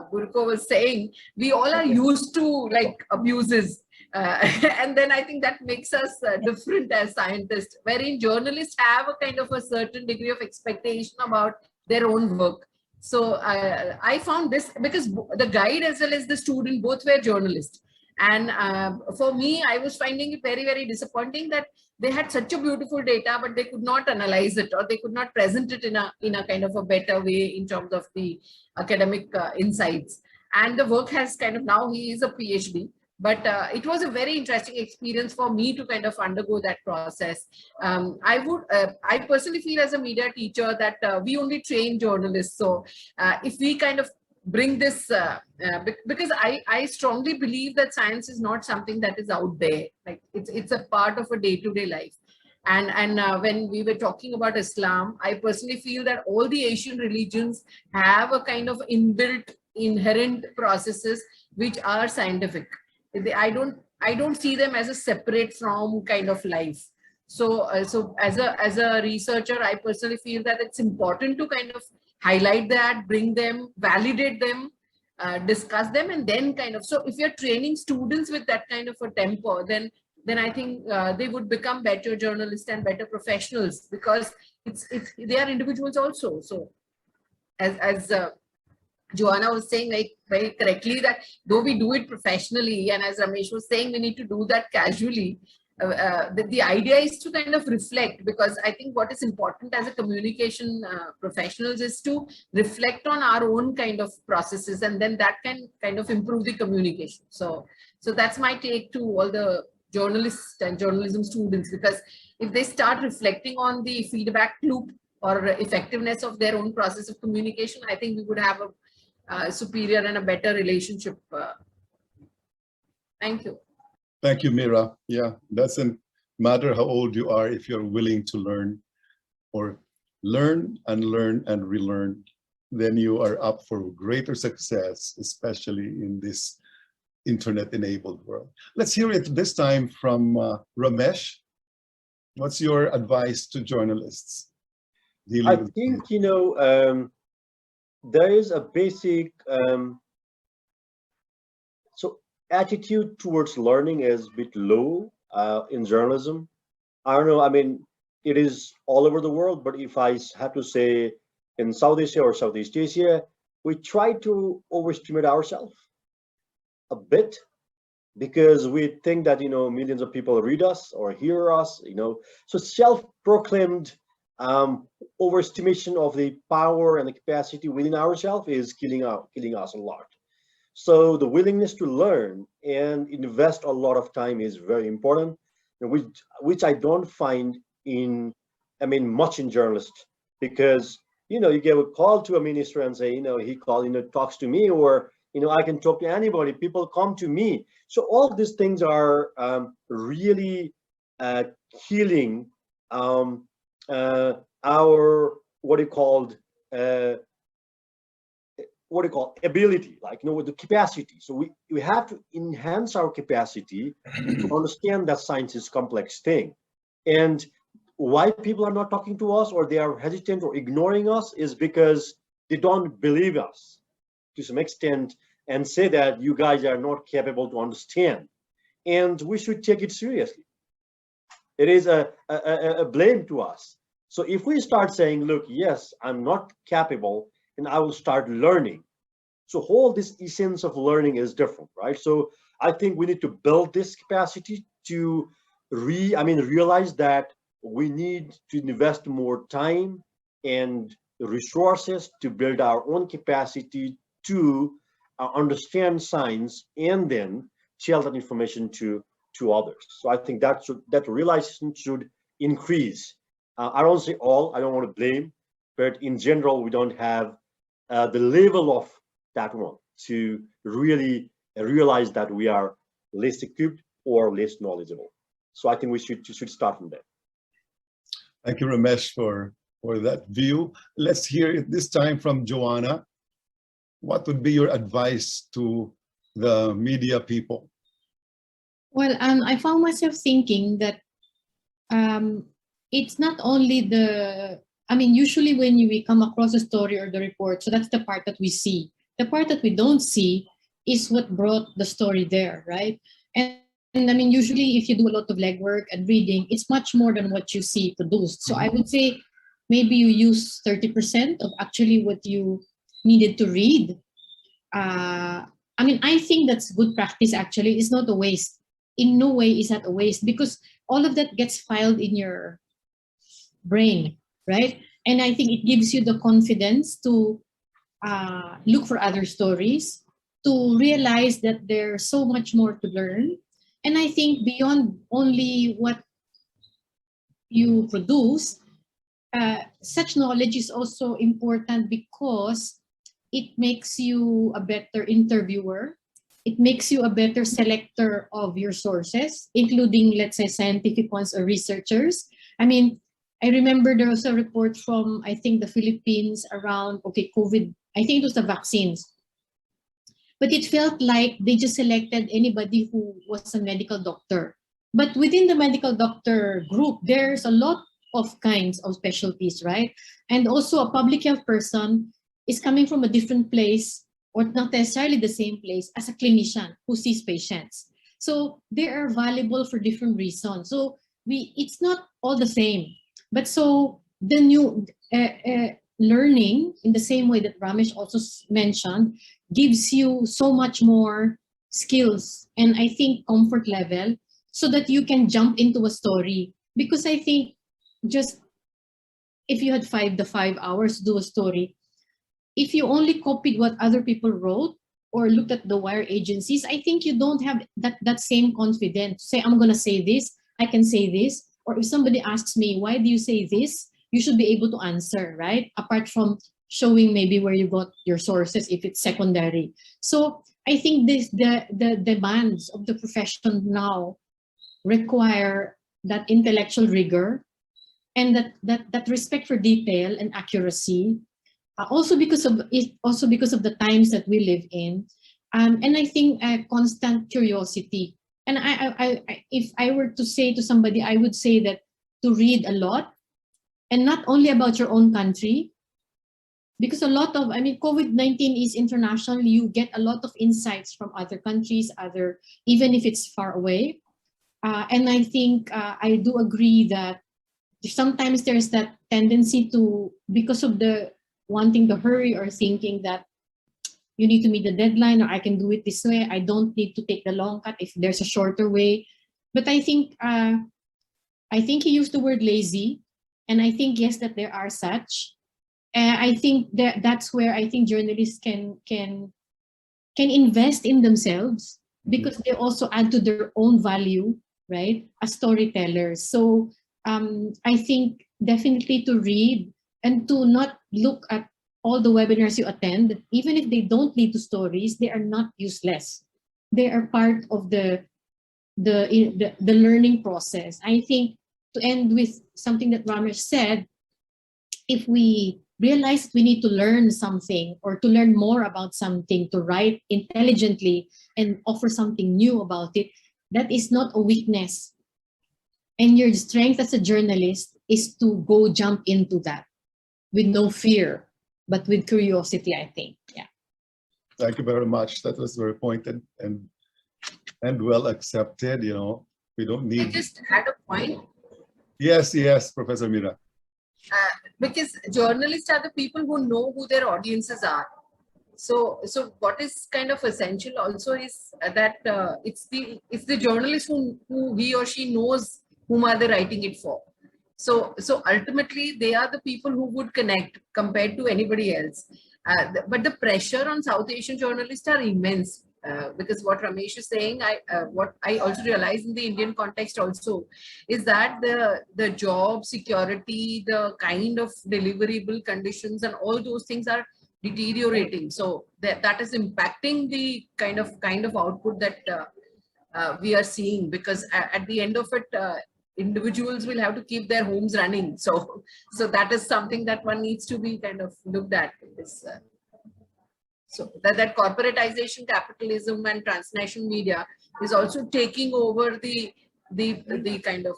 Burco was saying, we all are used to like abuses. And then I think that makes us different as scientists, wherein journalists have a kind of a certain degree of expectation about their own work. So I found this, because the guide as well as the student both were journalists. And for me, I was finding it very, very disappointing that they had such a beautiful data, but they could not analyze it, or they could not present it in a kind of a better way in terms of the academic insights. And the work has kind of, now he is a PhD. But it was a very interesting experience for me to kind of undergo that process. I personally feel as a media teacher that we only train journalists. So if we kind of bring this, because I strongly believe that science is not something that is out there. Like it's a part of a day-to-day life. And when we were talking about Islam, I personally feel that all the Asian religions have a kind of inbuilt, inherent processes which are scientific. I don't see them as a separate from kind of life. So as a researcher, I personally feel that it's important to kind of highlight that, bring them, validate them, discuss them, and then kind of, so if you're training students with that kind of a temper, then I think they would become better journalists and better professionals, because they are individuals also. So as Joanna was saying, like, very correctly, that though we do it professionally, and as Ramesh was saying, we need to do that casually. The idea is to kind of reflect, because I think what is important as a communication professionals is to reflect on our own kind of processes, and then that can kind of improve the communication. So that's my take to all the journalists and journalism students, because if they start reflecting on the feedback loop or effectiveness of their own process of communication, I think we would have a superior and a better relationship. Thank you. Thank you, Mira. Yeah, doesn't matter how old you are, if you're willing to learn, or learn and relearn, then you are up for greater success, especially in this internet-enabled world. Let's hear it this time from Ramesh. What's your advice to journalists? I think, there is a basic so attitude towards learning is a bit low in journalism. I don't know, I mean, it is all over the world, but if I have to say in South Asia or Southeast Asia, we try to overestimate ourselves a bit because we think that, millions of people read us or hear us, so self-proclaimed overestimation of the power and the capacity within ourselves is killing us a lot. So the willingness to learn and invest a lot of time is very important, which I don't find much in journalists, because you give a call to a minister and say, talks to me, or I can talk to anybody. People come to me. So all these things are really killing our ability, with the capacity. So we have to enhance our capacity to understand that science is a complex thing. And why people are not talking to us, or they are hesitant or ignoring us, is because they don't believe us to some extent and say that you guys are not capable to understand. And we should take it seriously. It is a blame to us. So if we start saying, look, yes, I'm not capable, and I will start learning. So whole this essence of learning is different, right? So I think we need to build this capacity to realize that we need to invest more time and resources to build our own capacity to understand science and then tell that information to others. So I think that realization should increase. I don't say all, I don't want to blame, but in general, we don't have the level of that one to really realize that we are less equipped or less knowledgeable. So I think we should start from there. Thank you, Ramesh, for that view. Let's hear it this time from Joanna. What would be your advice to the media people? Well, I found myself thinking that it's not only usually when we come across a story or the report, so that's the part that we see. The part that we don't see is what brought the story there, right? And usually if you do a lot of legwork and reading, it's much more than what you see produced. So I would say maybe you use 30% of actually what you needed to read. I think that's good practice actually. It's not a waste. In no way is that a waste, because all of that gets filed in your brain, right? And I think it gives you the confidence to look for other stories, to realize that there's so much more to learn. And I think beyond only what you produce, such knowledge is also important because it makes you a better interviewer. It makes you a better selector of your sources, including, let's say, scientific ones or researchers. I remember there was a report from, I think, the Philippines around, COVID. I think it was the vaccines. But it felt like they just selected anybody who was a medical doctor. But within the medical doctor group, there's a lot of kinds of specialties, right? And also a public health person is coming from a different place, or not necessarily the same place, as a clinician who sees patients. So they are valuable for different reasons. So it's not all the same. But so the new learning, in the same way that Ramesh also mentioned, gives you so much more skills and I think comfort level so that you can jump into a story. Because I think just if you had 5 hours to do a story, if you only copied what other people wrote or looked at the wire agencies, I think you don't have that same confidence. Say, I'm going to say this, I can say this. Or if somebody asks me, why do you say this? You should be able to answer, right? Apart from showing maybe where you got your sources if it's secondary. So I think the demands of the profession now require that intellectual rigor and that respect for detail and accuracy. Also because of the times that we live in, and I think constant curiosity. And if I were to say to somebody, I would say that to read a lot, and not only about your own country, because a lot of, COVID-19 is international. You get a lot of insights from other countries, even if it's far away. And I think I do agree that sometimes there's that tendency to, because of the wanting to hurry or thinking that you need to meet the deadline, or I can do it this way, I don't need to take the long cut if there's a shorter way. But I think he used the word lazy, and I think, yes, that there are such. I think that's where I think journalists can invest in themselves, because they also add to their own value, right, as storytellers. So I think definitely to read and to not look at all the webinars you attend, even if they don't lead to stories, they are not useless. They are part of the learning process. I think, to end with something that Ramesh said, if we realize we need to learn something or to learn more about something, to write intelligently and offer something new about it, that is not a weakness. And your strength as a journalist is to go jump into that with no fear, but with curiosity, I think. Yeah. Thank you very much. That was very pointed and well accepted. You know, we don't I need. just had a point. Yes, Professor Mira. Because journalists are the people who know who their audiences are. So what is kind of essential also is that it's the journalist who he or she knows whom are they writing it for. So ultimately they are the people who would connect compared to anybody else. But the pressure on South Asian journalists are immense. Because what Ramesh is saying, what I also realize in the Indian context also is that the job security, the kind of deliverable conditions and all those things are deteriorating. So that is impacting the kind of output that we are seeing, because at the end of it, individuals will have to keep their homes running. So that is something that one needs to be kind of looked at. So that corporatization, capitalism, and transnational media is also taking over the kind of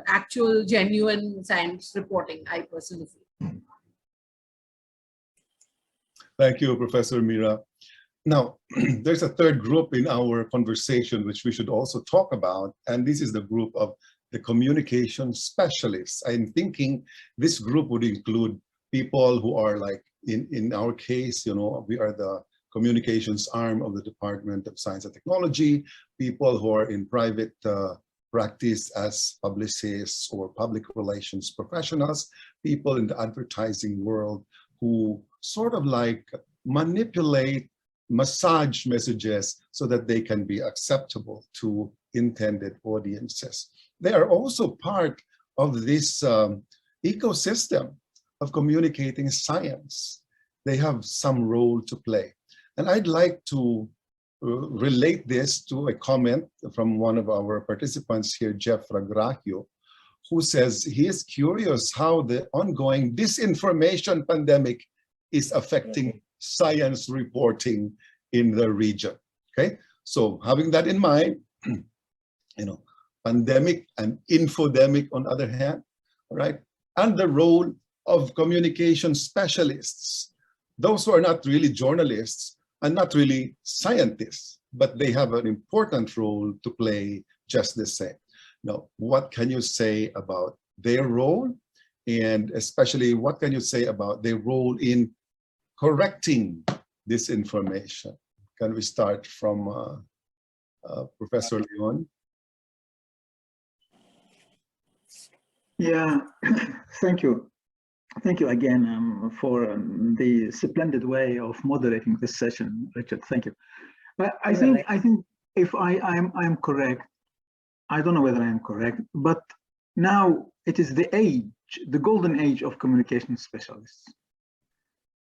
actual, genuine science reporting, I personally feel. Thank you, Professor Mira. Now, there's a third group in our conversation which we should also talk about, and this is the group of the communication specialists. I'm thinking this group would include people who are like, in our case, you know, we are the communications arm of the Department of Science and Technology, people who are in private practice as publicists or public relations professionals, people in the advertising world who sort of like manipulate, massage messages so that they can be acceptable to intended audiences. They are also part of this ecosystem of communicating science. They have some role to play. And I'd like to relate this to a comment from one of our participants here, Jeff Ragrahio, who says he is curious how the ongoing disinformation pandemic is affecting science reporting in the region. Okay, so having that in mind, you know, pandemic and infodemic on the other hand, all right, and the role of communication specialists, those who are not really journalists and not really scientists, but they have an important role to play just the same. Now, what can you say about their role? And especially, what can you say about their role in correcting this information? Can we start from Professor Leon? Yeah, thank you. Thank you again for the splendid way of moderating this session, Richard. Thank you. I think if I'm correct, I don't know whether I am correct, but now it is the age, the golden age of communication specialists.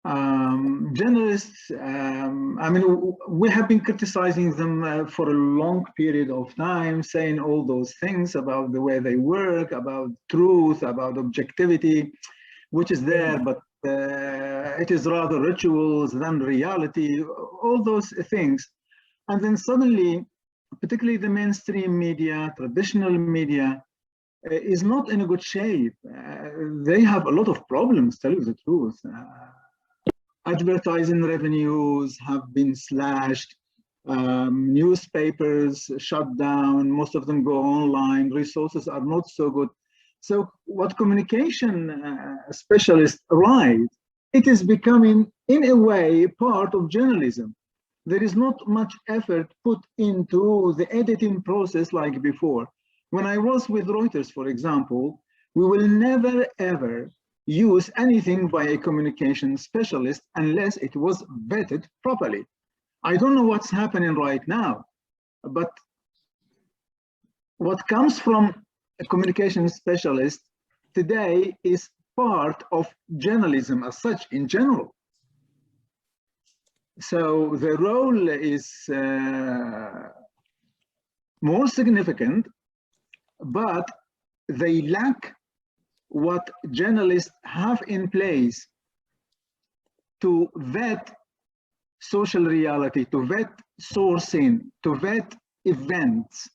Journalists, I mean, we have been criticizing them for a long period of time, saying all those things about the way they work, about truth, about objectivity, which is there, but it is rather rituals than reality, all those things. And then suddenly, particularly the mainstream media, traditional media, is not in a good shape. They have a lot of problems, tell you the truth. Advertising revenues have been slashed. Newspapers shut down, most of them go online, resources are not so good. So what communication specialists write, it is becoming, in a way, part of journalism. There is not much effort put into the editing process like before. When I was with Reuters, for example, we will never, ever use anything by a communication specialist unless it was vetted properly. I don't know what's happening right now, but what comes from a communication specialist today is part of journalism as such in general. So the role is more significant, but they lack what journalists have in place to vet social reality, to vet sourcing, to vet events.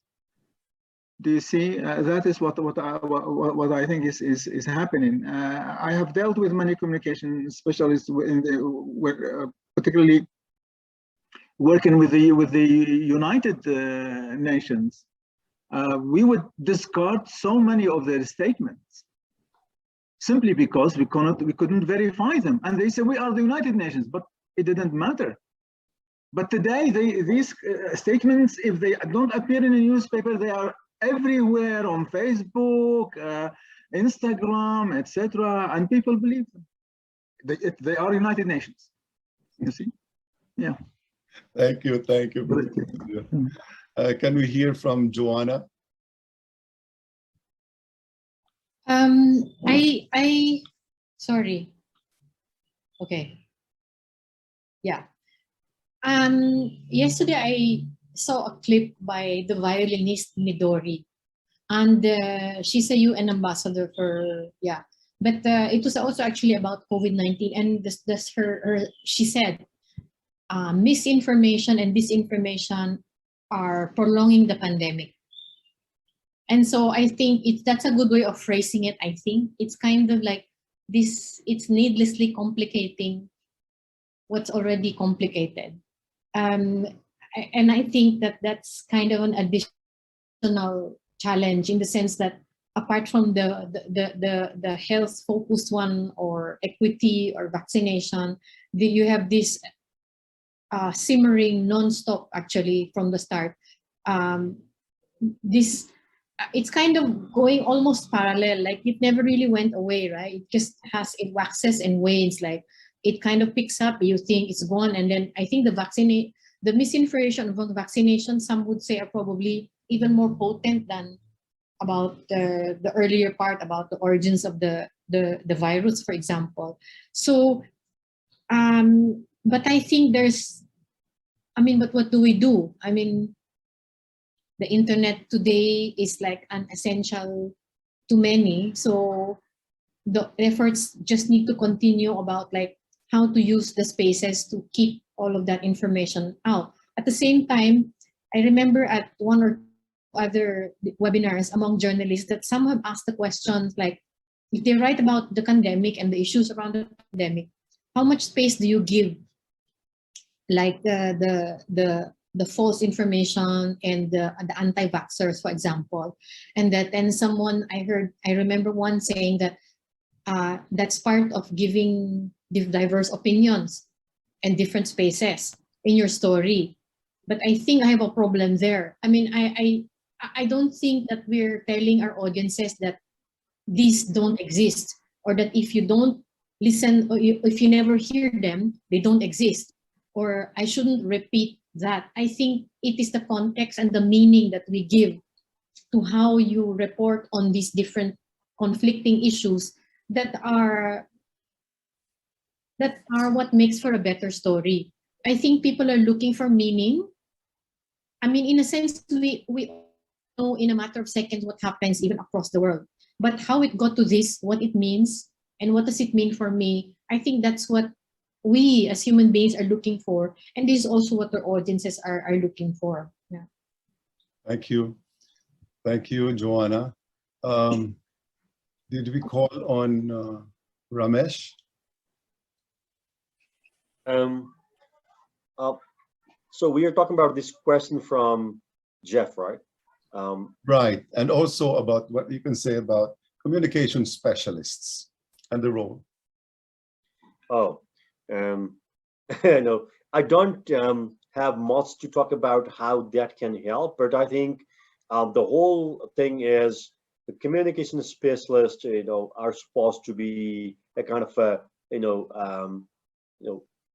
Do you see? That is what I think is happening. I have dealt with many communication specialists, particularly working with the United Nations. We would discard so many of their statements simply because we couldn't verify them, and they say we are the United Nations, but it didn't matter. But today, these statements, if they don't appear in a newspaper, they are everywhere on Facebook, Instagram, etc., and people believe them. They are United Nations. You see? Yeah. Thank you. Thank you. Can we hear from Joanna? Sorry. Okay. Yeah. Yesterday I saw a clip by the violinist Midori, and she's a UN ambassador for, yeah. But it was also actually about COVID-19, and she said, misinformation and disinformation are prolonging the pandemic. And so I think that's a good way of phrasing it. I think it's kind of like this, it's needlessly complicating what's already complicated. And I think that's kind of an additional challenge, in the sense that apart from the health focused one, or equity or vaccination, you have this simmering non-stop actually from the start. It's kind of going almost parallel, like it never really went away, right? It just it waxes and wanes, like it kind of picks up, you think it's gone, and then I think the misinformation about vaccination, some would say, are probably even more potent than about the earlier part about the origins of the virus, for example. So, but I think but what do we do? I mean, the internet today is like an essential to many. So the efforts just need to continue about like how to use the spaces to keep all of that information out. At the same time, I remember at one or other webinars among journalists that some have asked the questions like, if they write about the pandemic and the issues around the pandemic, how much space do you give like the false information and the anti-vaxxers, for example? And someone I remember one saying that that's part of giving diverse opinions and different spaces in your story. But I think I have a problem there. I mean, I don't think that we're telling our audiences that these don't exist, or that if you don't listen, or if you never hear them, they don't exist. Or I shouldn't repeat that. I think it is the context and the meaning that we give to how you report on these different conflicting issues that are what makes for a better story. I think people are looking for meaning. I mean, in a sense, we know in a matter of seconds what happens even across the world. But how it got to this, what it means, and what does it mean for me, I think that's what we as human beings are looking for. And this is also what our audiences are looking for. Yeah. Thank you. Thank you, Joanna. Did we call on Ramesh? So we are talking about this question from Jeff, right? Right, and also about what you can say about communication specialists and the role. Oh, no, I don't have much to talk about how that can help, but I think the whole thing is the communication specialists, are supposed to be a kind of a,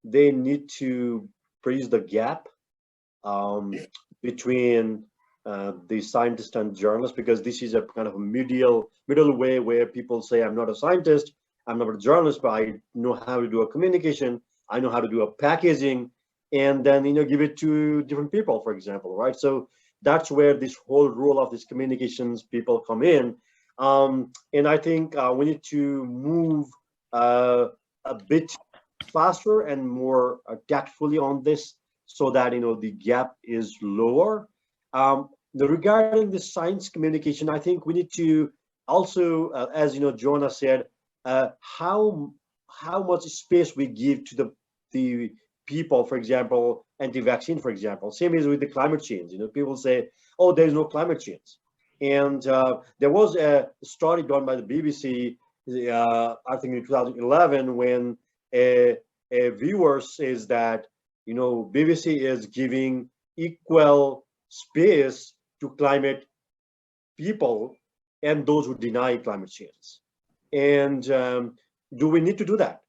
they need to bridge the gap between the scientist and journalist, because this is a kind of a middle way where people say, I'm not a scientist, I'm not a journalist, but I know how to do a communication, I know how to do a packaging, and then give it to different people, for example, right? So that's where this whole role of these communications people come in, and I think we need to move a bit faster and more tactfully on this, so that the gap is lower. Regarding the science communication, I think we need to also, as Jonah said, how much space we give to the people, for example, anti-vaccine, for example. Same as with the climate change. People say, oh, there's no climate change. And there was a study done by the BBC, I think in 2011, when a viewer says that, BBC is giving equal space to climate people and those who deny climate change. And do we need to do that?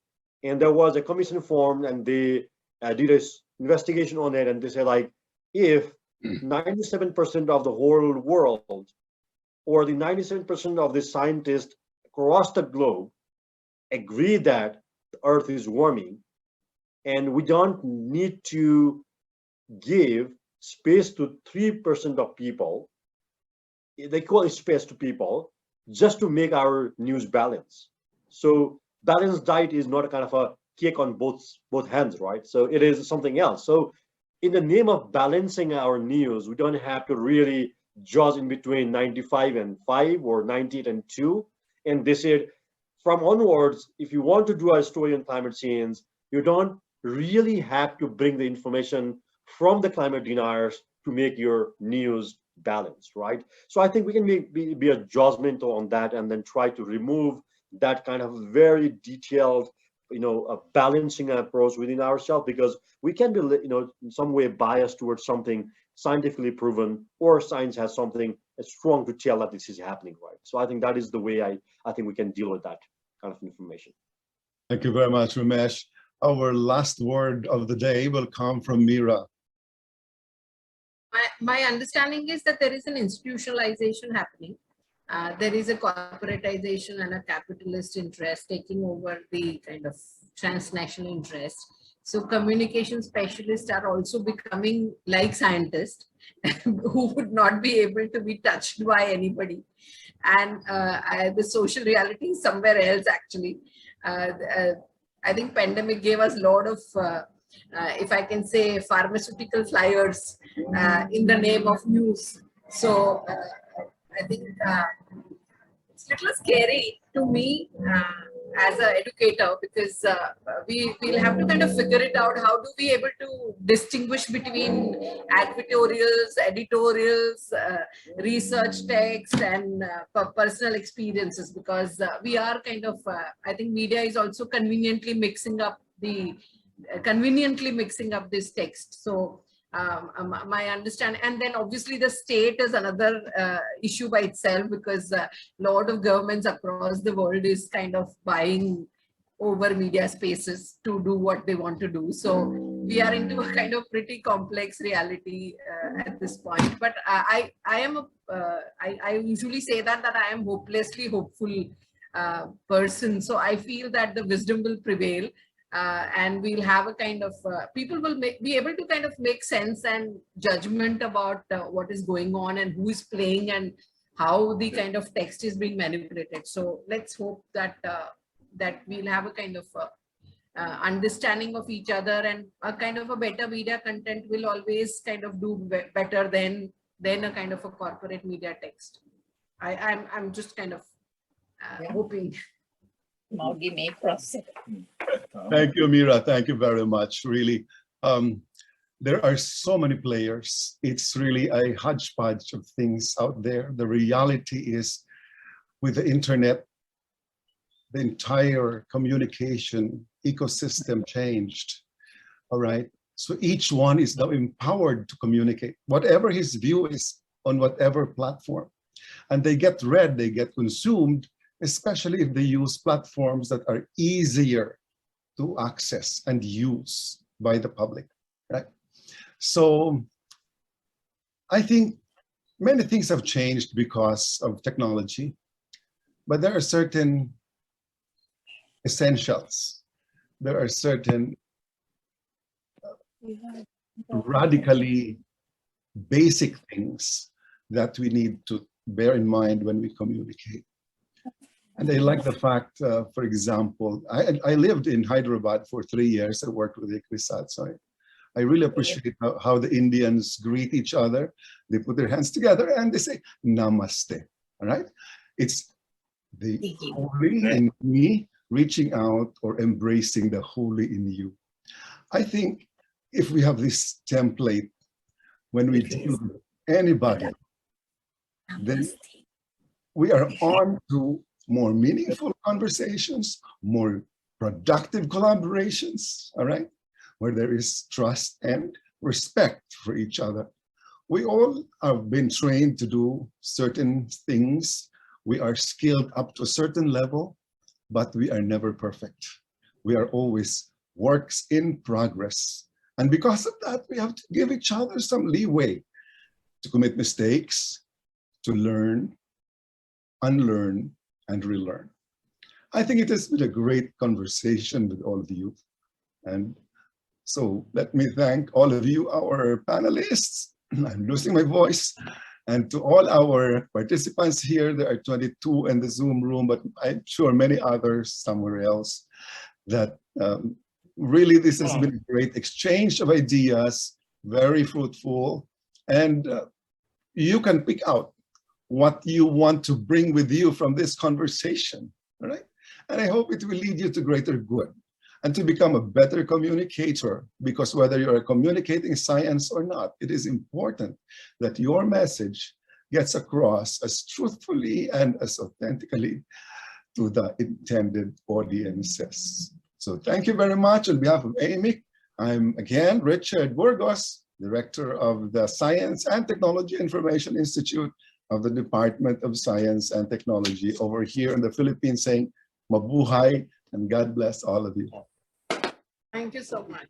And there was a commission formed, and they did an investigation on it, and they said, like, if 97% of the whole world, or the 97% of the scientists across the globe, agree that the Earth is warming, and we don't need to give space to 3% of people, they call it space to people, just to make our news balance. So balanced diet is not a kind of a cake on both hands, right? So it is something else. So in the name of balancing our news, we don't have to really judge in between 95 and 5 or 98 and 2. And they said, from onwards, if you want to do a story on climate change, you don't really have to bring the information from the climate deniers to make your news balanced, right? So I think we can be a judgmental on that, and then try to remove that kind of very detailed, balancing approach within ourselves, because we can be, in some way biased towards something scientifically proven, or science has something strong to tell that this is happening, right? So I think that is the way I think we can deal with that kind of information. Thank you very much, Ramesh. Our last word of the day will come from Mira. My understanding is that there is an institutionalization happening. There is a corporatization and a capitalist interest taking over the kind of transnational interest. So communication specialists are also becoming like scientists who would not be able to be touched by anybody. And the social reality is somewhere else, actually. I think pandemic gave us a lot of, if I can say, pharmaceutical flyers in the name of news. So I think it's a little scary to me as an educator, because we'll have to kind of figure it out. How do we able to distinguish between editorials, research text, and personal experiences? Because we are kind of, I think media is also conveniently mixing up this text. So my understanding, and then obviously the state is another issue by itself, because a lot of governments across the world is kind of buying over media spaces to do what they want to do. So we are into a kind of pretty complex reality at this point. But I usually say that I am hopelessly hopeful person. So I feel that the wisdom will prevail. And we'll have a kind of, people will be able to kind of make sense and judgment about what is going on and who is playing and how the kind of text is being manipulated. So let's hope that that we'll have a kind of understanding of each other, and a kind of a better media content will always kind of do better than a kind of a corporate media text. I'm just kind of hoping. Thank you, Mira. Thank you very much. Really, there are so many players. It's really a hodgepodge of things out there. The reality is, with the internet, the entire communication ecosystem changed, all right? So each one is now empowered to communicate, whatever his view is on whatever platform. And they get read, they get consumed, especially if they use platforms that are easier to access and use by the public, right? So I think many things have changed because of technology, but there are certain essentials. There are certain radically basic things that we need to bear in mind when we communicate. And I like the fact, for example, I lived in Hyderabad for 3 years. I worked with Ikwisat, so I really appreciate how the Indians greet each other. They put their hands together and they say, Namaste, all right? It's the holy in me reaching out or embracing the holy in you. I think if we have this template, when we deal with anybody, then we are on to more meaningful conversations, more productive collaborations, all right? Where there is trust and respect for each other. We all have been trained to do certain things. We are skilled up to a certain level, but we are never perfect. We are always works in progress. And because of that, we have to give each other some leeway to commit mistakes, to learn, unlearn, and relearn. I think it has been a great conversation with all of you. And so let me thank all of you, our panelists. I'm losing my voice. And to all our participants here, there are 22 in the Zoom room, but I'm sure many others somewhere else, that really this has been a great exchange of ideas, very fruitful. And you can pick out what you want to bring with you from this conversation, all right? And I hope it will lead you to greater good and to become a better communicator, because whether you are communicating science or not, it is important that your message gets across as truthfully and as authentically to the intended audiences. So thank you very much on behalf of AMIC. I'm again Richard Burgos, Director of the Science and Technology Information Institute of the Department of Science and Technology over here in the Philippines, saying mabuhay and God bless all of you. Thank you so much.